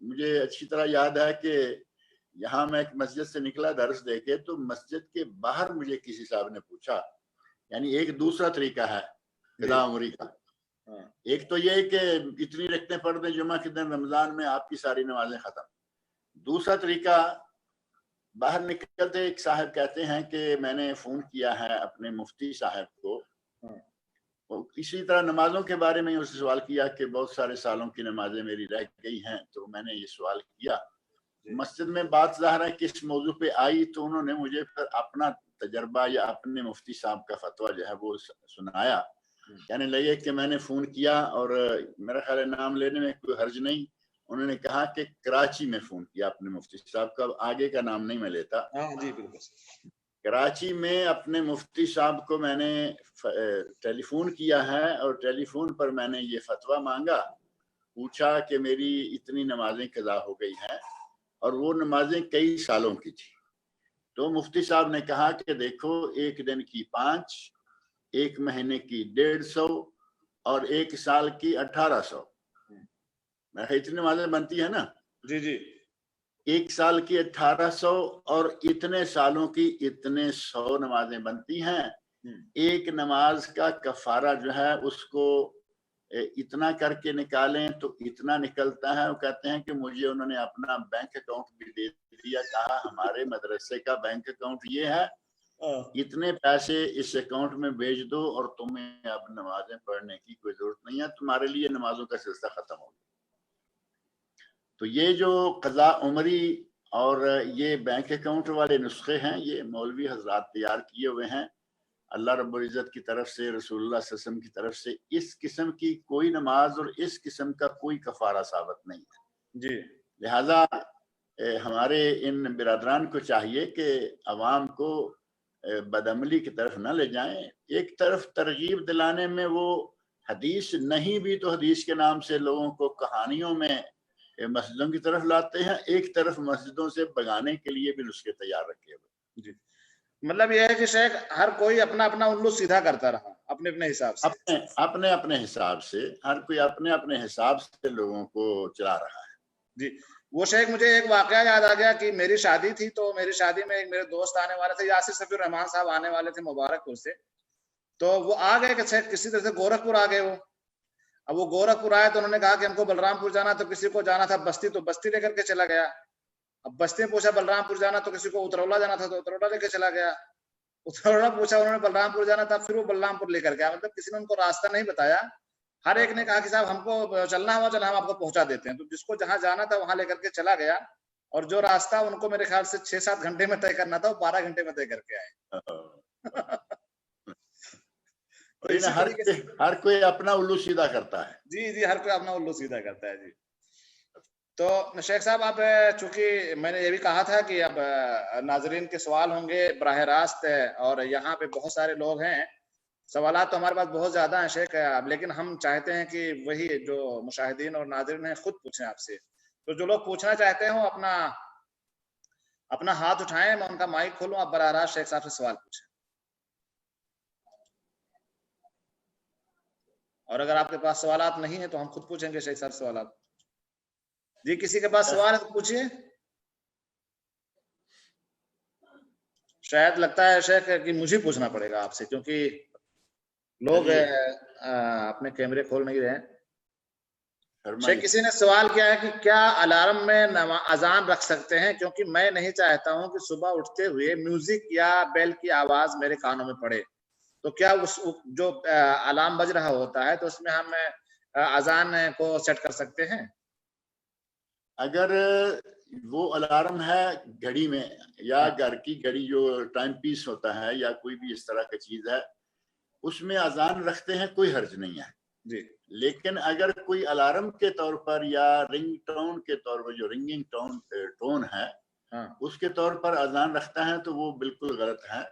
مجھے اچھی طرح یاد ہے کہ یہاں میں ایک مسجد سے نکلا درس دے کے, تو مسجد کے باہر مجھے کسی صاحب نے پوچھا, یعنی ایک دوسرا طریقہ ہے قضاء عمری کا. ایک تو یہ کہ اتنی رکعتیں پڑھ دیں جمعہ کے دن رمضان میں, آپ کی ساری نمازیں ختم. دوسرا طریقہ, باہر نکلتے ایک صاحب کہتے ہیں کہ میں نے فون کیا ہے اپنے مفتی صاحب کو, اسی طرح نمازوں کے بارے میں اس سے سوال کیا کہ بہت سارے سالوں کی نمازیں میری رہ گئی ہیں, تو میں نے یہ سوال کیا. مسجد میں بات ظاہر ہے کس موضوع پہ آئی, تو انہوں نے مجھے پھر اپنا تجربہ یا اپنے مفتی صاحب کا فتویٰ جو ہے وہ سنایا. کہنے لگے کہ میں نے فون کیا, اور میرا خیال ہے نام لینے میں کوئی حرج نہیں, انہوں نے کہا کہ کراچی میں فون کیا اپنے مفتی صاحب کا, آگے کا نام نہیں میں لیتا. جی بالکل. کراچی میں اپنے مفتی صاحب کو میں نے ٹیلی فون کیا ہے, اور ٹیلی فون پر میں نے یہ فتویٰ مانگا, پوچھا کہ میری اتنی نمازیں قضا ہو گئی ہیں, اور وہ نمازیں کئی سالوں کی تھی. تو مفتی صاحب نے کہا کہ دیکھو, ایک دن کی 5, ایک مہینے کی 150, اور ایک سال کی 1800. اتنی نمازیں بنتی ہیں نا. جی جی. ایک سال کی 1800 اور اتنے سالوں کی اتنے 100 نمازیں بنتی ہیں. ایک نماز کا کفارہ جو ہے اس کو اتنا کر کے نکالیں تو اتنا نکلتا ہے. وہ کہتے ہیں کہ مجھے انہوں نے اپنا بینک اکاؤنٹ بھی دے دیا, کہا ہمارے مدرسے کا بینک اکاؤنٹ یہ ہے, اتنے پیسے اس اکاؤنٹ میں بھیج دو, اور تمہیں اب نمازیں پڑھنے کی کوئی ضرورت نہیں ہے, تمہارے لیے نمازوں کا سلسلہ ختم ہو گیا. تو یہ جو قضاء عمری اور یہ بینک اکاؤنٹ والے نسخے ہیں, یہ مولوی حضرات تیار کیے ہوئے ہیں اللہ رب العزت کی طرف سے, رسول اللہ صلی اللہ علیہ وسلم کی طرف سے. اس قسم کی کوئی نماز اور اس قسم کا کوئی کفارہ ثابت نہیں ہے. جی. لہذا ہمارے ان برادران کو چاہیے کہ عوام کو بدعملی کی طرف نہ لے جائیں. ایک طرف ترغیب دلانے میں وہ حدیث نہیں بھی تو حدیث کے نام سے لوگوں کو کہانیوں میں مسجدوں کی طرف لاتے ہیں, ایک طرف مسجدوں سے بگانے کے لیے بھی نسخے تیار رکھے ہوئے. جی. مطلب یہ ہے کہ شیخ ہر کوئی اپنا اپنا الو سیدھا کرتا رہا اپنے اپنے حساب سے, اپنے حساب سے, ہر کوئی اپنے اپنے حساب سے لوگوں کو چلا رہا ہے. جی. وہ شیخ مجھے ایک واقعہ یاد آ گیا کہ میری شادی تھی, تو میری شادی میں ایک میرے دوست آنے والے تھے, یاسر صفی الرحمان صاحب آنے والے تھے مبارک پور سے. تو وہ آ گئے کہ کسی طرح سے گورکھ پور آ گئے وہ. اب وہ گورکھ پور آئے تو انہوں نے کہا کہ ہم کو بلرام پور جانا, تو کسی کو جانا تھا بستی, تو بستی لے کر کے چلا گیا. اب بستی میں پوچھا بلرام پور جانا, تو کسی کو اترولہ جانا تھا, تو اترولہ لے کے چلا گیا. اترولہ پوچھا انہوں نے بلرام پور جانا تھا, پھر وہ بلرام پور لے کر گیا. مطلب کسی نے ان کو راستہ نہیں بتایا, ہر ایک نے کہا کہ صاحب ہم کو چلنا ہوا, چلا ہم آپ کو پہنچا دیتے ہیں. تو جس کو جہاں جانا تھا وہاں لے کر کے چلا گیا, اور جو راستہ ان کو میرے خیال سے 6-7 گھنٹے میں طے کرنا تھا, وہ 12 گھنٹے میں طے کر کے آئے. ہر کوئی اپنا الو سیدھا کرتا ہے. جی جی, ہر کوئی اپنا الو سیدھا کرتا ہے. جی. تو شیخ صاحب, آپ چونکہ میں نے یہ بھی کہا تھا کہ اب ناظرین کے سوال ہوں گے براہ راست, اور یہاں پہ بہت سارے لوگ ہیں, سوالات تو ہمارے پاس بہت زیادہ ہیں شیخ, لیکن ہم چاہتے ہیں کہ وہی جو مشاہدین اور ناظرین ہیں خود پوچھیں آپ سے. تو جو لوگ پوچھنا چاہتے ہوں اپنا ہاتھ اٹھائیں, میں ان کا مائک کھولوں, آپ براہ راست شیخ صاحب سے سوال پوچھیں. اور اگر آپ کے پاس سوالات نہیں ہیں تو ہم خود پوچھیں گے شیخ صاحب سوالات. جی, کسی کے پاس سوال ہے تو پوچھیے. شاید لگتا ہے شیخ کہ مجھے پوچھنا پڑے گا آپ سے, کیونکہ لوگ اپنے کیمرے کھول نہیں رہے ہیں. شیخ کسی نے سوال کیا ہے کہ کیا الارم میں اذان رکھ سکتے ہیں, کیونکہ میں نہیں چاہتا ہوں کہ صبح اٹھتے ہوئے میوزک یا بیل کی آواز میرے کانوں میں پڑے. تو کیا اس جو الارم بج رہا ہوتا ہے تو اس میں ہم اذان کو سیٹ کر سکتے ہیں؟ اگر وہ الارم ہے گھڑی میں, یا گھر کی گھڑی جو ٹائم پیس ہوتا ہے, یا کوئی بھی اس طرح کی چیز ہے, اس میں اذان رکھتے ہیں, کوئی حرج نہیں ہے. جی. لیکن اگر کوئی الارم کے طور پر یا رنگ ٹون کے طور پر, جو رنگنگ ٹون ہے, اس کے طور پر اذان رکھتا ہے, تو وہ بالکل غلط ہے.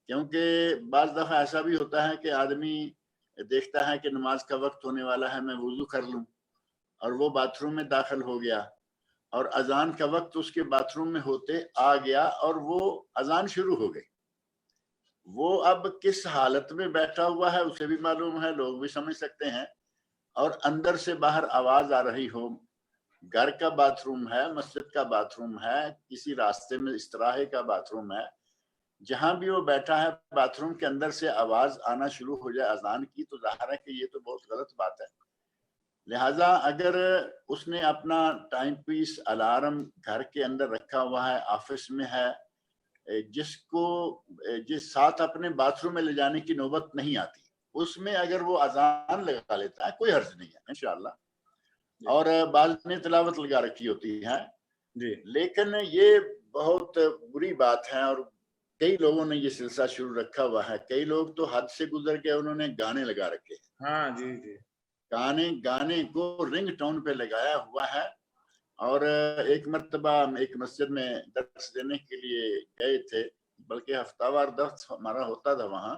کیونکہ بعض دفعہ ایسا بھی ہوتا ہے کہ آدمی دیکھتا ہے کہ نماز کا وقت ہونے والا ہے, میں وضو کر لوں, اور وہ باتھ روم میں داخل ہو گیا, اور اذان کا وقت اس کے باتھ روم میں ہوتے آ گیا, اور وہ اذان شروع ہو گئی. وہ اب کس حالت میں بیٹھا ہوا ہے اسے بھی معلوم ہے, لوگ بھی سمجھ سکتے ہیں, اور اندر سے باہر آواز آ رہی ہو, گھر کا باتھ روم ہے، مسجد کا باتھ روم ہے، کسی راستے میں استراحے کا باتھ روم ہے، جہاں بھی وہ بیٹھا ہے باتھ روم کے اندر سے آواز آنا شروع ہو جائے اذان کی، تو ظاہر ہے کہ یہ تو بہت غلط بات ہے۔ لہٰذا اگر اس نے اپنا ٹائم پیس الارم گھر کے اندر رکھا ہوا ہے، آفس میں ہے، جس ساتھ اپنے باتھ روم میں لے جانے کی نوبت نہیں آتی، اس میں اگر وہ اذان لگا لیتا ہے کوئی حرج نہیں ہے انشاءاللہ۔ اور بعض نے تلاوت لگا رکھی ہوتی ہے جی، لیکن یہ بہت بری بات ہے، اور کئی لوگوں نے یہ سلسلہ شروع رکھا ہوا ہے۔ کئی لوگ تو حد سے گزر کے انہوں نے گانے لگا رکھے ہیں۔ ہاں جی جی، گانے کو رنگ ٹون پہ لگایا ہوا ہے۔ اور ایک مرتبہ ایک مسجد میں درس دینے کے لیے گئے تھے، بلکہ ہفتہ وار درس ہمارا ہوتا تھا وہاں،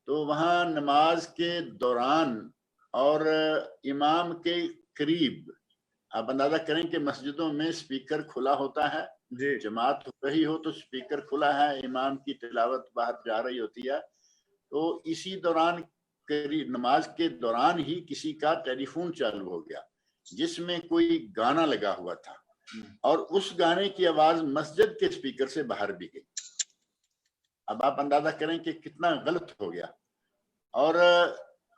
تو وہاں نماز کے دوران اور امام کے قریب آپ اندازہ کریں کہ مسجدوں میں سپیکر کھلا ہوتا ہے، جی جماعت ہو رہی ہو تو سپیکر کھلا ہے، امام کی تلاوت باہر جا رہی ہوتی ہے، تو اسی دوران نماز کے دوران ہی کسی کا ٹیلی فون چالو ہو گیا جس میں کوئی گانا لگا ہوا تھا، اور اس گانے کی آواز مسجد کے سپیکر سے باہر بھی گئی۔ اب آپ اندازہ کریں کہ کتنا غلط ہو گیا۔ اور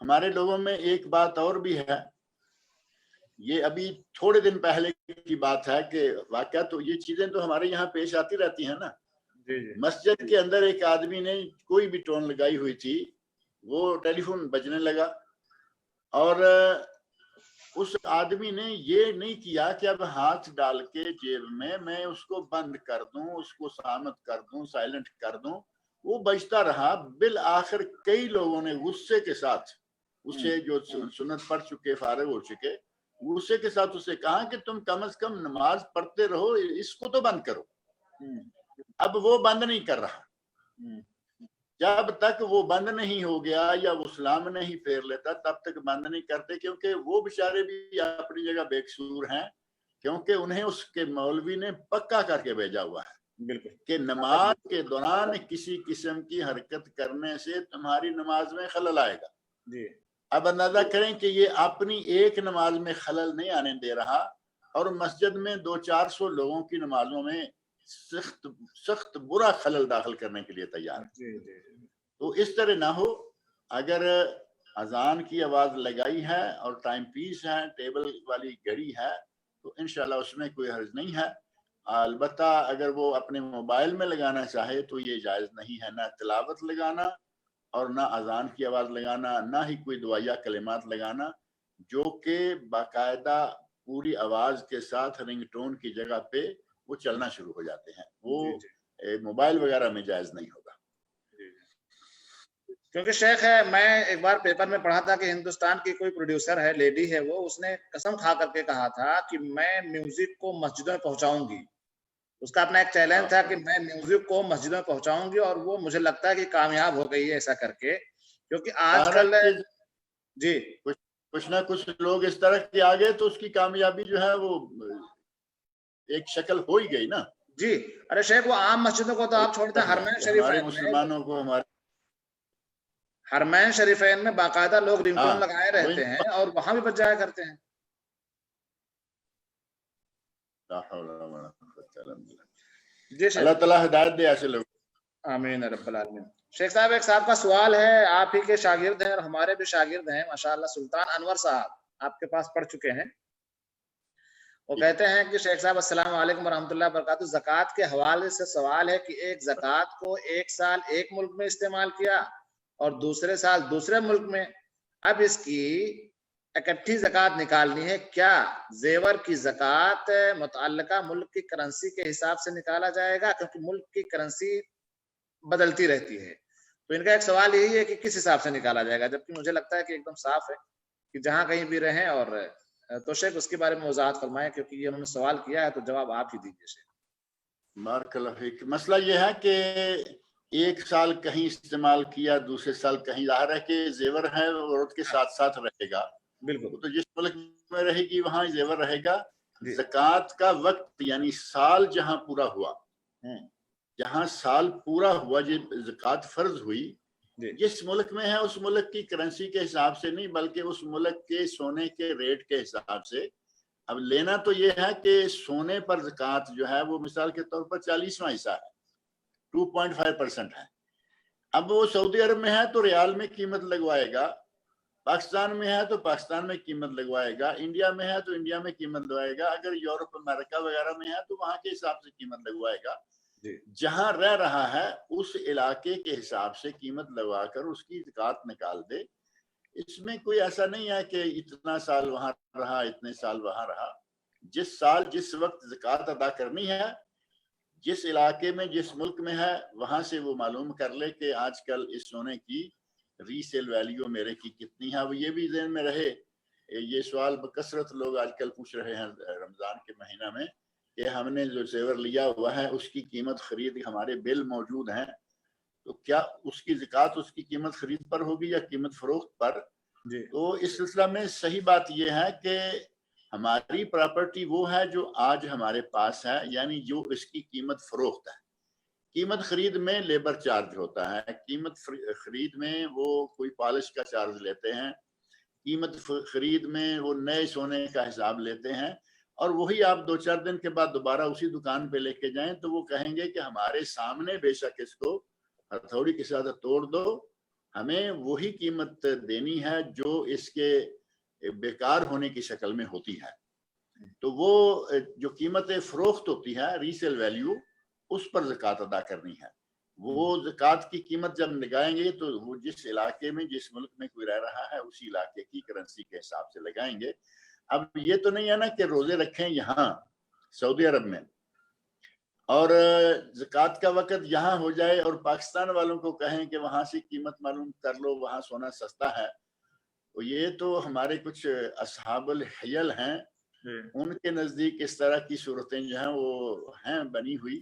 ہمارے لوگوں میں ایک بات اور بھی ہے، یہ ابھی تھوڑے دن پہلے کی بات ہے کہ واقعہ تو یہ چیزیں تو ہمارے یہاں پیش آتی رہتی ہیں نا۔ مسجد کے اندر ایک آدمی نے کوئی بھی ٹون لگائی ہوئی تھی، وہ ٹیلی فون بجنے لگا، اور اس آدمی نے یہ نہیں کیا کہ اب ہاتھ ڈال کے جیب میں اس کو بند کر دوں، اس کو سامت کر دوں، سائلنٹ کر دوں، وہ بجتا رہا۔ بالآخر کئی لوگوں نے غصے کے ساتھ اسے، جو سنت پڑھ چکے فارغ ہو چکے، غصے کے ساتھ اسے کہا کہ تم کم از کم نماز پڑھتے رہو، اس کو تو بند کرو۔ اب وہ بند نہیں کر رہا۔ جب تک وہ بند نہیں ہو گیا یا وہ سلام نہیں پھیر لیتا تب تک بند نہیں کرتے، کیونکہ وہ بیچارے بھی اپنی جگہ بے قصور ہیں، کیونکہ انہیں اس کے مولوی نے پکا کر کے بھیجا ہوا ہے بالکل کہ نماز کے دوران کسی قسم کی حرکت کرنے سے تمہاری نماز میں خلل آئے گا۔ جی، اب اندازہ کریں کہ یہ اپنی ایک نماز میں خلل نہیں آنے دے رہا، اور مسجد میں 200-400 لوگوں کی نمازوں میں سخت برا خلل داخل کرنے کے لیے تیار ہے۔ تو اس طرح نہ ہو۔ اگر اذان کی آواز لگائی ہے اور ٹائم پیس ہے، ٹیبل والی گھڑی ہے، تو انشاءاللہ اس میں کوئی حرج نہیں ہے۔ البتہ اگر وہ اپنے موبائل میں لگانا چاہے تو یہ جائز نہیں ہے، نہ تلاوت لگانا اور نہ اذان کی آواز لگانا، نہ ہی کوئی دعائیہ کلمات لگانا جو کہ باقاعدہ پوری آواز کے ساتھ رنگ ٹون کی جگہ پہ وہ چلنا شروع ہو جاتے ہیں، وہ موبائل وغیرہ میں جائز نہیں ہوگا۔ کیونکہ شیخ ہے، میں ایک بار پیپر میں پڑھا تھا کہ ہندوستان کی کوئی پروڈیوسر ہے، لیڈی ہے، وہ اس نے قسم کھا کر کے کہا تھا کہ میں میوزک کو مسجدوں میں پہنچاؤں گی۔ اس کا اپنا ایک چیلنج تھا کہ میں میوزک کو مسجدوں میں پہنچاؤں گی، اور وہ مجھے لگتا ہے کہ کامیاب ہو گئی ہے ایسا کر کے، کیونکہ آج کل جی کچھ نہ کچھ لوگ اس طرح کے آگے تو اس کی کامیابی جو ہے وہ ایک شکل ہو ہی گئی نا۔ جی ارے شیخ، وہ عام مسجدوں کو تو آپ چھوڑ دیں، حرمین شریفین مسلمانوں کو، ہمارے حرمین شریفین میں باقاعدہ لوگ رنگ ٹون لگائے رہتے ہیں اور وہاں بھی بج جایا کرتے ہیں۔ اللہ تعالیٰ ہدایت دے ایسے لوگ۔ آمین رب العالمین۔ شیخ صاحب، ایک صاحب کا سوال ہے، آپ ہی کے شاگرد ہیں اور ہمارے بھی شاگرد ہیں ماشاءاللہ، سلطان انور صاحب آپ کے پاس پڑھ چکے ہیں۔ وہ کہتے ہیں کہ شیخ صاحب السلام علیکم ورحمۃ اللہ وبرکاتہ، زکوٰۃ کے حوالے سے سوال ہے کہ ایک زکوٰۃ کو ایک سال ایک ملک میں استعمال کیا اور دوسرے سال دوسرے ملک میں، اب اس کی اکٹھی زکوٰۃ نکالنی ہے، کیا زیور کی زکوٰۃ متعلقہ ملک کی کرنسی کے حساب سے نکالا جائے گا؟ کیونکہ ملک کی کرنسی بدلتی رہتی ہے، تو ان کا ایک سوال یہی ہے کہ کس حساب سے نکالا جائے گا، جبکہ مجھے لگتا ہے کہ ایک دم صاف ہے کہ جہاں کہیں بھی رہیں۔ اور تو شیخ اس کے بارے میں وضاحت فرمائیں، کیونکہ یہ انہوں نے سوال کیا ہے تو جواب آپ ہی دیجیے شیخ۔ بارک اللہ فیک۔ مسئلہ یہ ہے کہ ایک سال کہیں استعمال کیا، دوسرے سال کہیں، ظاہر ہے کہ زیور ہے عورت کے ساتھ ساتھ رہے گا، بالکل، تو جس ملک میں رہے گی وہاں زیور رہے گا۔ زکوٰۃ کا وقت یعنی سال جہاں پورا ہوا، جہاں سال پورا ہوا زکوٰۃ فرض ہوئی، جس ملک میں ہے اس ملک کی کرنسی کے حساب سے نہیں، بلکہ اس ملک کے سونے کے ریٹ کے حساب سے اب لینا تو یہ ہے کہ سونے پر زکوٰۃ جو ہے وہ مثال کے طور پر 40واں حصہ ہے، 2.5% ہے. اب وہ سعودی عرب میں ہے تو ریال میں قیمت لگوائے گا، پاکستان میں ہے تو پاکستان میں قیمت لگوائے گا، انڈیا میں ہے تو انڈیا میں قیمت لگوائے گا، اگر یورپ امریکہ وغیرہ میں ہے تو وہاں کے حساب سے قیمت لگوائے گا. جہاں رہ رہا ہے اس علاقے کے حساب سے قیمت لگوا کر اس کی زکوٰۃ نکال دے. اس میں کوئی ایسا نہیں ہے کہ اتنا سال وہاں رہا اتنے سال وہاں رہا. جس سال جس وقت زکوٰۃ ادا کرنی ہے، جس علاقے میں جس ملک میں ہے، وہاں سے وہ معلوم کر لے کہ آج کل اس سونے کی ری سیل ویلیو میرے کی کتنی ہے. وہ یہ بھی ذہن میں رہے، یہ سوال بکثرت لوگ آج کل پوچھ رہے ہیں رمضان کے مہینہ میں کہ ہم نے جو زیور لیا ہوا ہے اس کی قیمت خرید ہمارے بل موجود ہیں، تو کیا اس کی زکوٰۃ اس کی قیمت خرید پر ہوگی یا قیمت فروخت پر؟ تو اس سلسلہ میں صحیح بات یہ ہے کہ ہماری پراپرٹی وہ ہے جو آج ہمارے پاس ہے، یعنی جو اس کی قیمت فروخت ہے. قیمت خرید میں لیبر چارج ہوتا ہے، قیمت خرید میں وہ کوئی پالش کا چارج لیتے ہیں، قیمت خرید میں وہ نئے سونے کا حساب لیتے ہیں، اور وہی آپ 2-4 دن کے بعد دوبارہ اسی دکان پہ لے کے جائیں تو وہ کہیں گے کہ ہمارے سامنے بے شک اس کو ہتھوڑی کے ساتھ توڑ دو، ہمیں وہی قیمت دینی ہے جو اس کے بیکار ہونے کی شکل میں ہوتی ہے. تو وہ جو قیمت فروخت ہوتی ہے ری سیل ویلیو، اس پر زکوٰۃ ادا کرنی ہے. وہ زکوٰۃ کی قیمت جب لگائیں گے تو وہ جس علاقے میں جس ملک میں کوئی رہ رہا ہے اسی علاقے کی کرنسی کے حساب سے لگائیں گے. اب یہ تو نہیں ہے نا کہ روزے رکھیں یہاں سعودی عرب میں اور زکوٰۃ کا وقت یہاں ہو جائے اور پاکستان والوں کو کہیں کہ وہاں سے قیمت معلوم کر لو، وہاں سونا سستا ہے. تو یہ تو ہمارے کچھ اصحاب الحیل ہیں، ان کے نزدیک اس طرح کی صورتیں جو ہیں وہ ہیں بنی ہوئی.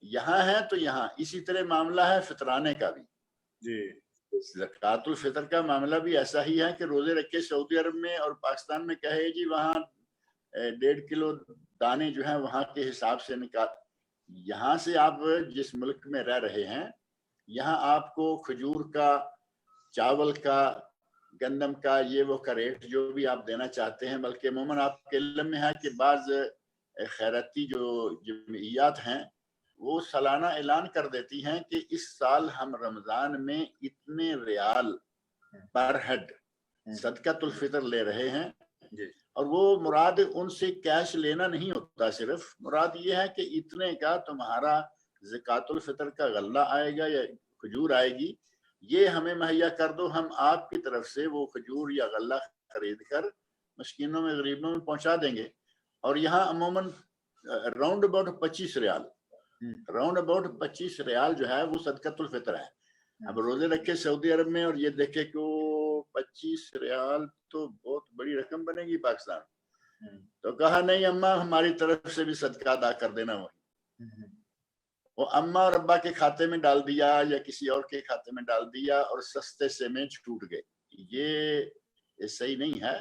یہاں ہے تو یہاں اسی طرح معاملہ ہے فطرانے کا بھی. زکوٰۃ الفطر کا معاملہ بھی ایسا ہی ہے کہ روزے رکھے سعودی عرب میں اور پاکستان میں کہے جی وہاں 1.5 کلو دانے جو ہیں وہاں کے حساب سے نکال. یہاں سے آپ جس ملک میں رہ رہے ہیں یہاں آپ کو کھجور کا، چاول کا، گندم کا، یہ وہ کا ریٹ جو بھی آپ دینا چاہتے ہیں، بلکہ عموماً آپ کے علم میں ہے کہ بعض خیراتی جو جمعیات ہیں وہ سالانہ اعلان کر دیتی ہیں کہ اس سال ہم رمضان میں اتنے ریال پر ہیڈ صدقۃ الفطر لے رہے ہیں. اور وہ مراد ان سے کیش لینا نہیں ہوتا، صرف مراد یہ ہے کہ اتنے کا تمہارا زکوٰۃ الفطر کا غلہ آئے گا یا کھجور آئے گی، یہ ہمیں مہیا کر دو، ہم آپ کی طرف سے وہ کھجور یا غلہ خرید کر مسکینوں میں غریبوں میں پہنچا دیں گے. اور یہاں عموماً راؤنڈ اباؤٹ 25 ریال جو ہے وہ صدقۃ الفطر ہے. اب روزے رکھے سعودی عرب میں اور یہ دیکھے کہ وہ 25 ریال تو بہت بڑی رقم بنے گی پاکستان، تو کہا نہیں اماں ہماری طرف سے بھی صدقہ ادا کر دینا. وہ اماں اور ابا کے کھاتے میں ڈال دیا یا کسی اور کے کھاتے میں ڈال دیا اور سستے سے میں چھوٹ گئے. یہ صحیح نہیں ہے.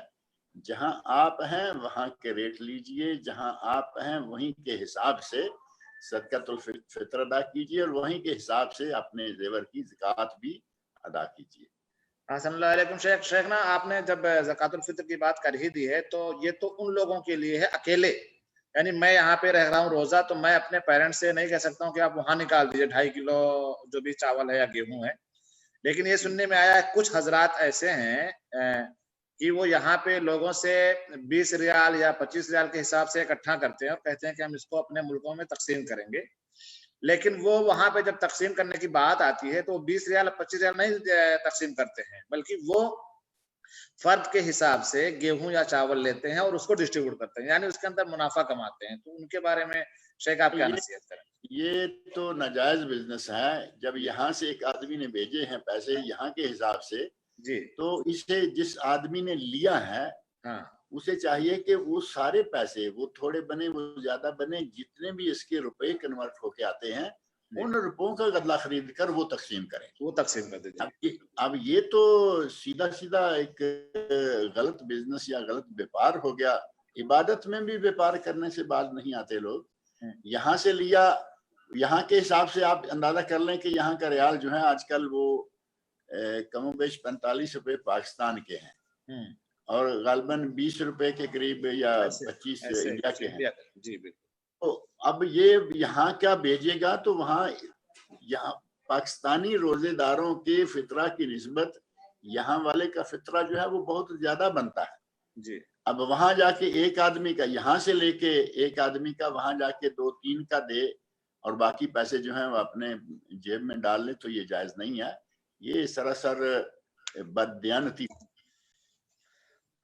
جہاں آپ ہیں وہاں کے ریٹ لیجئے، جہاں آپ ہیں وہیں کے حساب سے صدقۃ الفطر ادا کیجئے اور وہیں کے حساب سے اپنے زیور کی زکوٰۃ بھی ادا کیجئے. السلام اللہ علیکم شیخ نا، آپ نے جب زکوٰۃ الفطر کی بات کر ہی دی ہے تو یہ تو ان لوگوں کے لیے ہے اکیلے، یعنی میں یہاں پہ رہ رہا ہوں روزہ، تو میں اپنے پیرنٹس سے نہیں کہہ سکتا ہوں کہ آپ وہاں نکال دیجئے 2.5 کلو جو بھی چاول ہے یا گیہوں ہے. لیکن یہ سننے میں آیا ہے کچھ حضرات ایسے ہیں کہ وہ یہاں پہ لوگوں سے 20 ریال یا 25 ریال کے حساب سے اکٹھا کرتے ہیں اور کہتے ہیں کہ ہم اس کو اپنے ملکوں میں تقسیم کریں گے. لیکن وہ وہاں پہ جب تقسیم کرنے کی بات آتی ہے تو 20 ریال 25 ریال نہیں تقسیم کرتے ہیں، بلکہ وہ فرد کے حساب سے گیہوں یا چاول لیتے ہیں اور اس کو ڈسٹریبیوٹ کرتے ہیں، یعنی اس کے اندر منافع کماتے ہیں. تو ان کے بارے میں شیخ آپ کیا نصیحت کریں؟ یہ تو ناجائز بزنس ہے. جب یہاں سے ایک آدمی نے بھیجے ہیں پیسے یہاں کے حساب سے تو اسے جس آدمی نے لیا ہے اسے چاہیے کہ وہ سارے پیسے، وہ تھوڑے بنے وہ زیادہ بنے، جتنے بھی اس کے روپے کنورٹ ہو کے آتے ہیں ان روپوں کا غلہ خرید کر وہ تقسیم کریں، وہ تقسیم کر دیں. اب یہ تو سیدھا ایک غلط بزنس یا غلط بیپار ہو گیا. عبادت میں بھی بیپار کرنے سے باز نہیں آتے لوگ. یہاں سے لیا، یہاں کے حساب سے آپ اندازہ کر لیں کہ یہاں کا ریال جو ہے آج کل وہ کم و بیش 45 روپے پاکستان کے ہیں. اور غالباً 20 روپے کے قریب یا 25 انڈیا کے ہیں. جی بالکل. تو اب یہ یہاں کیا بھیجے گا تو وہاں یہاں پاکستانی روزے داروں کے فطرہ کی نسبت یہاں والے کا فطرہ جو ہے وہ بہت زیادہ بنتا ہے جی. اب وہاں جا کے ایک آدمی کا یہاں سے لے کے ایک آدمی کا وہاں جا کے 2-3 کا دے اور باقی پیسے جو ہیں وہ اپنے جیب میں ڈال لے تو یہ جائز نہیں ہے. یہ سراسر بددیانتی.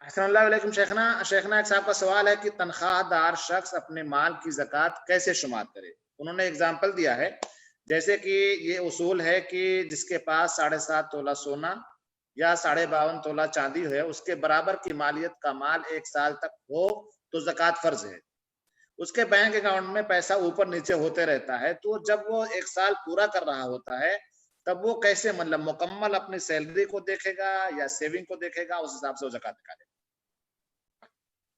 احسن اللہ علیکم شیخنا. شیخنا ایک صاحب کا سوال ہے کہ تنخواہ دار شخص اپنے مال کی زکوٰۃ کیسے شمار کرے؟ انہوں نے اگزامپل دیا ہے جیسے کہ یہ اصول ہے کہ جس کے پاس 7.5 تولہ سونا یا 52.5 تولہ چاندی ہے اس کے برابر کی مالیت کا مال 1 سال تک ہو تو زکوٰۃ فرض ہے. اس کے بینک اکاؤنٹ میں پیسہ اوپر نیچے ہوتے رہتا ہے تو جب وہ 1 سال پورا کر رہا ہوتا ہے تب وہ کیسے مطلب مکمل اپنی سیلری کو دیکھے گا یا سیونگ کو دیکھے گا، اس حساب سے وہ زکوٰۃ نکالے گا؟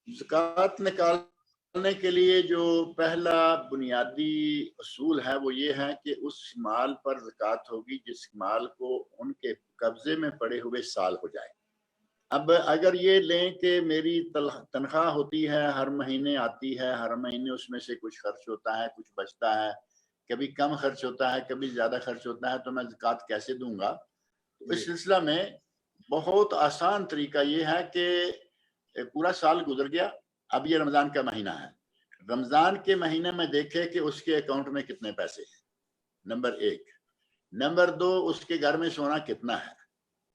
زکوٰۃ نکالنے کے لیے جو پہلا بنیادی اصول ہے وہ یہ ہے کہ اس مال پر زکوٰۃ ہوگی جس مال کو ان کے قبضے میں پڑے ہوئے سال ہو جائے. اب اگر یہ لیں کہ میری تنخواہ ہوتی ہے، ہر مہینے آتی ہے، ہر مہینے اس میں سے کچھ خرچ ہوتا ہے، کچھ بچتا ہے، کبھی کم خرچ ہوتا ہے، کبھی زیادہ خرچ ہوتا ہے، تو میں زکوٰۃ کیسے دوں گا؟ اس سلسلہ میں بہت آسان طریقہ یہ ہے کہ پورا سال گزر گیا، اب یہ رمضان کا مہینہ ہے، رمضان کے مہینے میں دیکھے کہ اس کے اکاؤنٹ میں کتنے پیسے ہیں، نمبر 1. نمبر 2، اس کے گھر میں سونا کتنا ہے،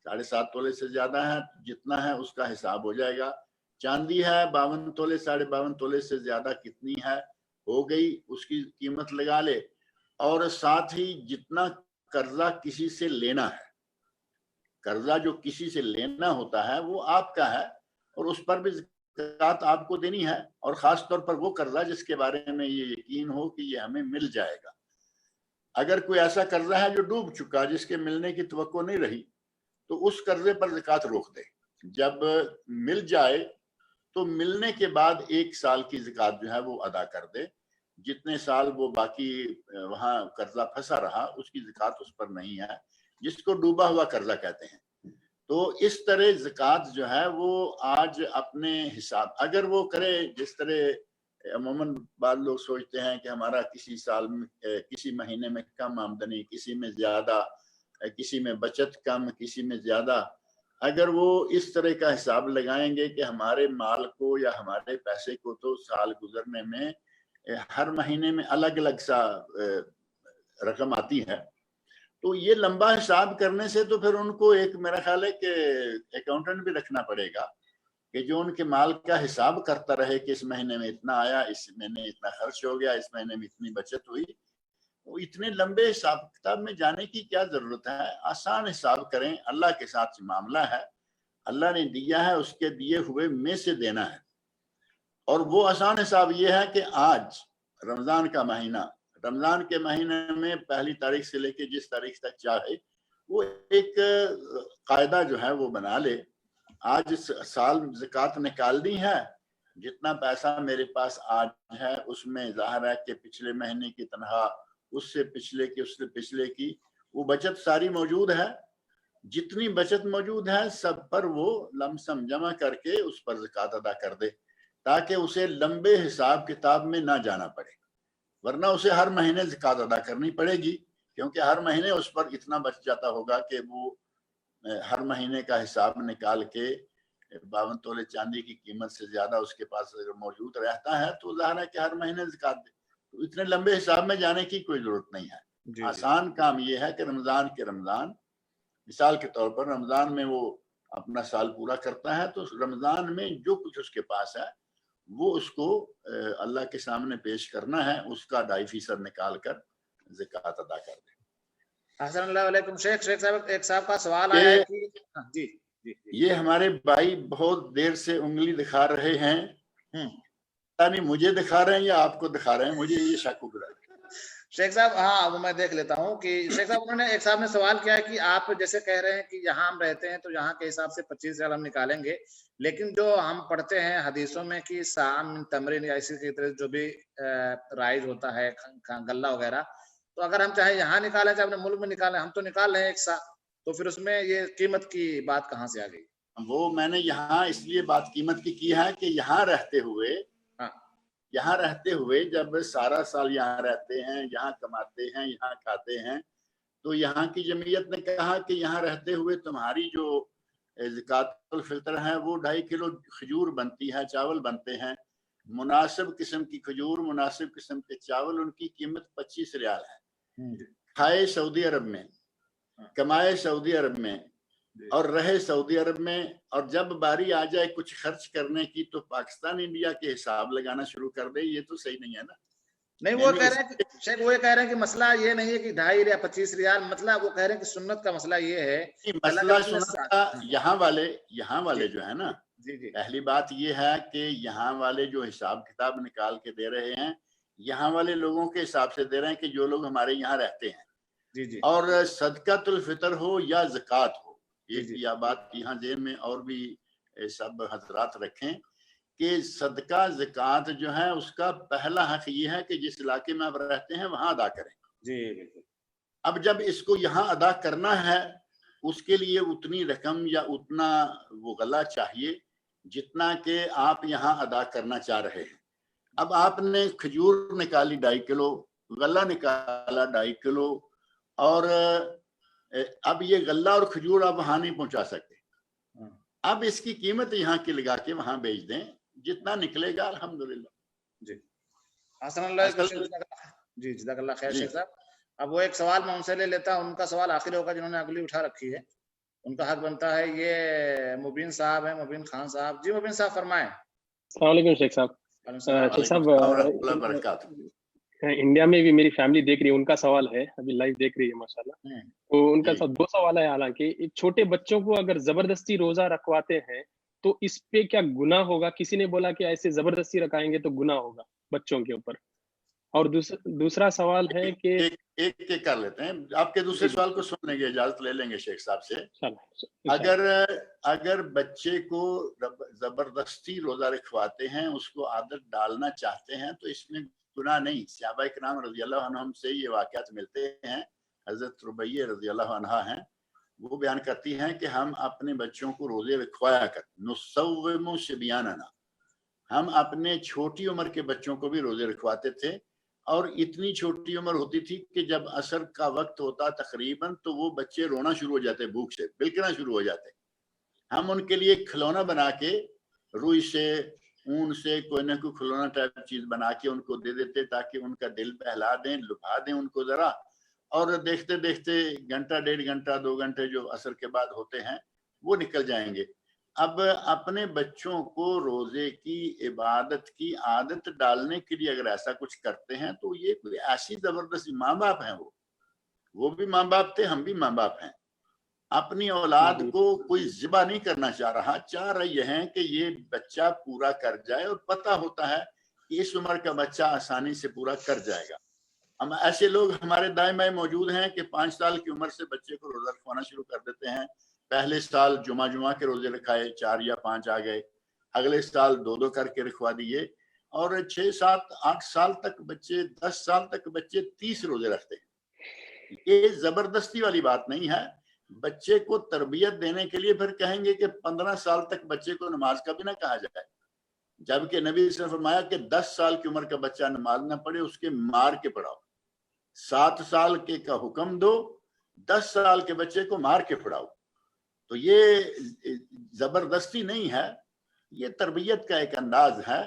7.5 تولے سے زیادہ ہے، جتنا ہے اس کا حساب ہو جائے گا. چاندی ہے 52 تولے، 52.5 تولے سے زیادہ کتنی ہے، ہو گئی، اس کی قیمت لگا لے. اور ساتھ ہی جتنا قرضہ کسی سے لینا ہے، قرضہ جو کسی سے لینا ہوتا ہے وہ آپ کا ہے اور اس پر بھی زکوٰۃ آپ کو دینی ہے، اور خاص طور پر وہ قرضہ جس کے بارے میں یہ یقین ہو کہ یہ ہمیں مل جائے گا. اگر کوئی ایسا قرضہ ہے جو ڈوب چکا، جس کے ملنے کی توقع نہیں رہی، تو اس قرضے پر زکوٰۃ روک دے. جب مل جائے تو ملنے کے بعد 1 سال کی زکوٰۃ جو ہے وہ ادا کر دے. جتنے سال وہ باقی وہاں قرضہ پھنسا رہا اس کی زکوٰۃ اس پر نہیں ہے، جس کو ڈوبا ہوا قرضہ کہتے ہیں. تو اس طرح زکوٰۃ جو ہے وہ آج اپنے حساب اگر وہ کرے، جس طرح عموماً بعض لوگ سوچتے ہیں کہ ہمارا کسی سال میں کسی مہینے میں کم آمدنی، کسی میں زیادہ، کسی میں بچت کم، کسی میں زیادہ. اگر وہ اس طرح کا حساب لگائیں گے کہ ہمارے مال کو یا ہمارے پیسے کو تو سال گزرنے میں ہر مہینے میں الگ الگ سا رقم آتی ہے، تو یہ لمبا حساب کرنے سے تو پھر ان کو ایک میرا خیال ہے کہ اکاؤنٹنٹ بھی رکھنا پڑے گا کہ جو ان کے مال کا حساب کرتا رہے کہ اس مہینے میں اتنا آیا، اس مہینے اتنا خرچ ہو گیا، اس مہینے میں اتنی بچت ہوئی. وہ اتنے لمبے حساب کتاب میں جانے کی کیا ضرورت ہے؟ آسان حساب کریں. اللہ کے ساتھ معاملہ ہے، اللہ نے دیا ہے، اس کے دیے ہوئے میں سے دینا ہے. اور وہ آسان حساب یہ ہے کہ آج رمضان کا مہینہ، رمضان کے مہینے میں 1 تاریخ سے لے کے جس تاریخ تک چاہے وہ ایک قاعدہ جو ہے وہ بنا لے. آج سال زکوٰۃ نکالنی ہے، جتنا پیسہ میرے پاس آج ہے اس میں ظاہر ہے کہ پچھلے مہینے کی تنخواہ، اس سے پچھلے کی، اس سے پچھلے کی، وہ بچت ساری موجود ہے. جتنی بچت موجود ہے سب پر وہ لم سم جمع کر کے اس پر زکوٰۃ ادا کر دے، تاکہ اسے لمبے حساب کتاب میں نہ جانا پڑے. ورنہ اسے ہر مہینے زکوٰۃ ادا کرنی پڑے گی، کیونکہ ہر مہینے اس پر اتنا بچ جاتا ہوگا کہ وہ ہر مہینے کا حساب نکال کے 52 تولے چاندی کی قیمت سے زیادہ اس کے پاس اگر موجود رہتا ہے تو ظاہر ہے کہ ہر مہینے زکوٰۃ دے. تو اتنے لمبے حساب میں جانے کی کوئی ضرورت نہیں ہے. آسان کام یہ ہے کہ رمضان کے رمضان، مثال کے طور پر رمضان میں وہ اپنا سال پورا کرتا ہے تو رمضان میں جو کچھ اس کے پاس ہے وہ اس کو اللہ کے سامنے پیش کرنا ہے، اس کا 2.5% نکال کر زکوٰۃ ادا کر دے. احسن اللہ علیکم شیخ. شیخ صاحب ایک صاحب کا سوال آیا ہے کہ جی یہ ہمارے بھائی بہت دیر سے انگلی دکھا رہے ہیں، یعنی مجھے دکھا رہے ہیں یا آپ کو دکھا رہے ہیں، مجھے یہ شک ہو رہا ہے. شیخ صاحب ہاں وہ میں دیکھ لیتا ہوں کہ شیخ صاحب انہوں نے ایک صاحب نے سوال کیا ہے کہ آپ جیسے کہہ رہے ہیں کہ یہاں ہم رہتے ہیں تو یہاں کے حساب سے 25 ریال ہم نکالیں گے، لیکن جو ہم پڑھتے ہیں حدیثوں میں کہ سام من تمرین یا اسی کی طرح جو بھی رائج ہوتا ہے غلہ وغیرہ، تو اگر ہم چاہے یہاں نکالیں چاہے اپنے ملک میں نکالیں، ہم تو نکال رہے ہیں ایک سا، تو پھر اس میں یہ قیمت کی بات کہاں سے آ گئی؟ وہ میں نے یہاں اس لیے بات قیمت کی ہے کہ یہاں رہتے ہوئے جب سارا سال یہاں رہتے ہیں، یہاں کماتے ہیں، یہاں کھاتے ہیں، تو یہاں کی جمعیت نے کہا کہ یہاں رہتے ہوئے تمہاری جو زکوٰۃ الفطر ہے وہ 2.5 کلو کھجور بنتی ہے، چاول بنتے ہیں، مناسب قسم کی کھجور، مناسب قسم کے چاول، ان کی قیمت 25 ریال ہے۔ کھائے سعودی عرب میں، کمائے سعودی عرب میں، اور رہے سعودی عرب میں، اور جب باری آ جائے کچھ خرچ کرنے کی تو پاکستان انڈیا کے حساب لگانا شروع کر دے، یہ تو صحیح نہیں ہے نا۔ نہیں، وہ کہہ رہے ہیں کہ شیخ وہ کہہ رہے ہیں کہ مسئلہ یہ نہیں ہے کہ 2.5 یا 25 ریال، مطلب وہ کہہ رہے ہیں کہ سنت کا مسئلہ یہ ہے، مسئلہ سنت کا یہاں والے جو ہے نا، پہلی بات یہ ہے کہ یہاں والے جو حساب کتاب نکال کے دے رہے ہیں، یہاں والے لوگوں کے حساب سے دے رہے ہیں کہ جو لوگ ہمارے یہاں رہتے ہیں، اور صدقۃ الفطر ہو یا زکوٰۃ ہو، یہ بات یہاں ذہن میں اور بھی سب حضرات رکھیں کہ صدقہ زکوٰۃ جو ہے اس کا پہلا حق یہ ہے کہ جس علاقے میں آپ رہتے ہیں وہاں ادا کریں۔ اب جب اس کو یہاں ادا کرنا ہے، اس کے لیے اتنی رقم یا اتنا وہ غلہ چاہیے جتنا کہ آپ یہاں ادا کرنا چاہ رہے ہیں۔ اب آپ نے کھجور نکالی 2.5 کلو، غلہ نکالا 2.5 کلو، اور اب یہ غلہ اور کھجور آپ وہاں نہیں پہنچا سکتے، اب اس کی قیمت یہاں کی لگا کے وہاں بیچ دیں، جتنا نکلے گا الحمدللہ۔ حسن اللہ، جزاک اللہ خیر شیخ صاحب۔ اب وہ ایک سوال میں ان سے لے لیتا ہوں، ان کا سوال آخر ہوگا جنہوں نے اگلی اٹھا رکھی ہے، ان کا حق بنتا ہے۔ یہ مبین صاحب ہیں، مبین خان صاحب۔ جی مبین صاحب فرمائیں۔ السلام علیکم شیخ صاحب۔ شیخ صاحب، انڈیا میں بھی میری فیملی دیکھ رہی ہے، ان کا سوال ہے، ابھی لائیو دیکھ رہی ہے ماشاءاللہ۔ تو ان کا 2 سوال ہے، حالانکہ چھوٹے بچوں کو اگر زبردستی روزہ رکھواتے ہیں تو اس پہ کیا گناہ ہوگا؟ کسی نے بولا کہ ایسے زبردستی رکھائیں گے تو گناہ ہوگا بچوں کے اوپر۔ اور دوسرا سوال ہے کہ ایک کر لیتے ہیں، آپ کے دوسرے سوال کو سننے کی اجازت لے لیں گے شیخ صاحب سے۔ اگر بچے کو زبردستی روزہ رکھواتے ہیں، اس کو عادت ڈالنا چاہتے ہیں، تو اس میں گناہ نہیں۔ صحابہ کرام رضی اللہ عنہم سے یہ واقعات ملتے ہیں۔ حضرت ربیہ رضی اللہ عنہا ہیں، وہ بیان کرتی ہیں کہ ہم اپنے بچوں کو روزے رکھوایا کرتے، نصوم شبیاننا، ہم اپنے چھوٹی عمر کے بچوں کو بھی روزے رکھواتے تھے، اور اتنی چھوٹی عمر ہوتی تھی کہ جب عصر کا وقت ہوتا تقریباً تو وہ بچے رونا شروع ہو جاتے، بھوک سے بلکنا شروع ہو جاتے۔ ہم ان کے لیے کھلونا بنا کے، روئی سے، اون سے، کوئی نہ کوئی کھلونا ٹائپ چیز بنا کے ان کو دے دیتے تاکہ ان کا دل بہلا دیں، لبھا دیں ان کو ذرا، اور دیکھتے دیکھتے گھنٹہ 1.5 گھنٹہ 2 گھنٹے جو عصر کے بعد ہوتے ہیں وہ نکل جائیں گے۔ اب اپنے بچوں کو روزے کی عبادت کی عادت ڈالنے کے لیے اگر ایسا کچھ کرتے ہیں تو یہ کوئی ایسی زبردستی، ماں باپ ہیں، وہ بھی ماں باپ تھے، ہم بھی ماں باپ ہیں، اپنی اولاد کو کوئی ذبح نہیں کرنا چاہ رہا، چاہ رہے ہیں کہ یہ بچہ پورا کر جائے، اور پتہ ہوتا ہے کہ اس عمر کا بچہ آسانی سے پورا کر جائے گا۔ ہم ایسے لوگ ہمارے دائیں بائیں موجود ہیں کہ 5 سال کی عمر سے بچے کو روزہ رکھوانا شروع کر دیتے ہیں۔ پہلے سال جمعہ کے روزے رکھائے، 4 یا 5 آ گئے، اگلے سال 2 کر کے رکھوا دیے، اور 6 7 8 سال تک بچے، 10 سال تک بچے 30 روزے رکھتے ہیں۔ یہ زبردستی والی بات نہیں ہے۔ بچے کو تربیت دینے کے لیے پھر کہیں گے کہ 15 سال تک بچے کو نماز کا بھی نہ کہا جائے، جبکہ نبی صلی اللہ علیہ وسلم نے فرمایا کہ 10 سال کی عمر کا بچہ نماز نہ پڑھے، اس کے مار کے پڑھاؤ۔ 7 سال کے کا حکم دو، 10 سال کے بچے کو مار کے پڑھاؤ۔ تو یہ زبردستی نہیں ہے، یہ تربیت کا ایک انداز ہے۔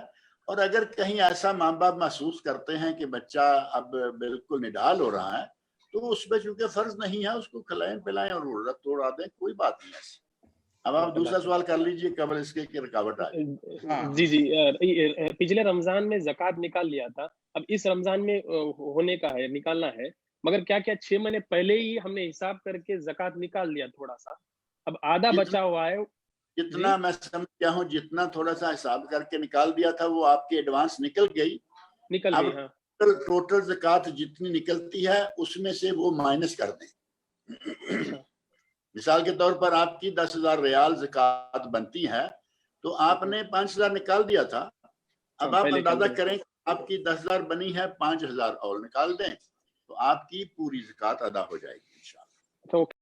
اور اگر کہیں ایسا ماں باپ محسوس کرتے ہیں کہ بچہ اب بالکل نڈال ہو رہا ہے تو اس پہ چونکہ فرض نہیں ہے، اس کو کھلائیں پلائیں اور روزہ توڑا دیں، کوئی بات نہیں ایسی۔ اب آپ دوسرا سوال کر لیجئے قبل اس کے کہ رکاوٹ آئے۔ جی پچھلے رمضان میں زکوٰۃ نکال لیا تھا، اب اس رمضان میں ہونے کا ہے، نکالنا ہے، مگر کیا 6 مہینے پہلے ہی ہم نے حساب کر کے زکوٰۃ نکال لیا تھوڑا سا، اب آدھا بچا ہوا ہے۔ جتنا میں سمجھ گیا ہوں، جتنا تھوڑا سا حساب کر کے نکال دیا تھا وہ آپ کی ایڈوانس نکل گئی۔ ہاں، ٹوٹل زکوٰۃ جتنی نکلتی ہے اس میں سے وہ مائنس کر دیں۔ مثال کے طور پر آپ کی 10,000 ریال زکوٰۃ بنتی ہے، تو آپ نے 5,000 نکال دیا تھا، اب آپ اندازہ کریں آپ کی 10,000 بنی ہے، 5,000 اور نکال دیں تو آپ کی پوری زکوٰۃ ادا ہو جائے گی انشاءاللہ۔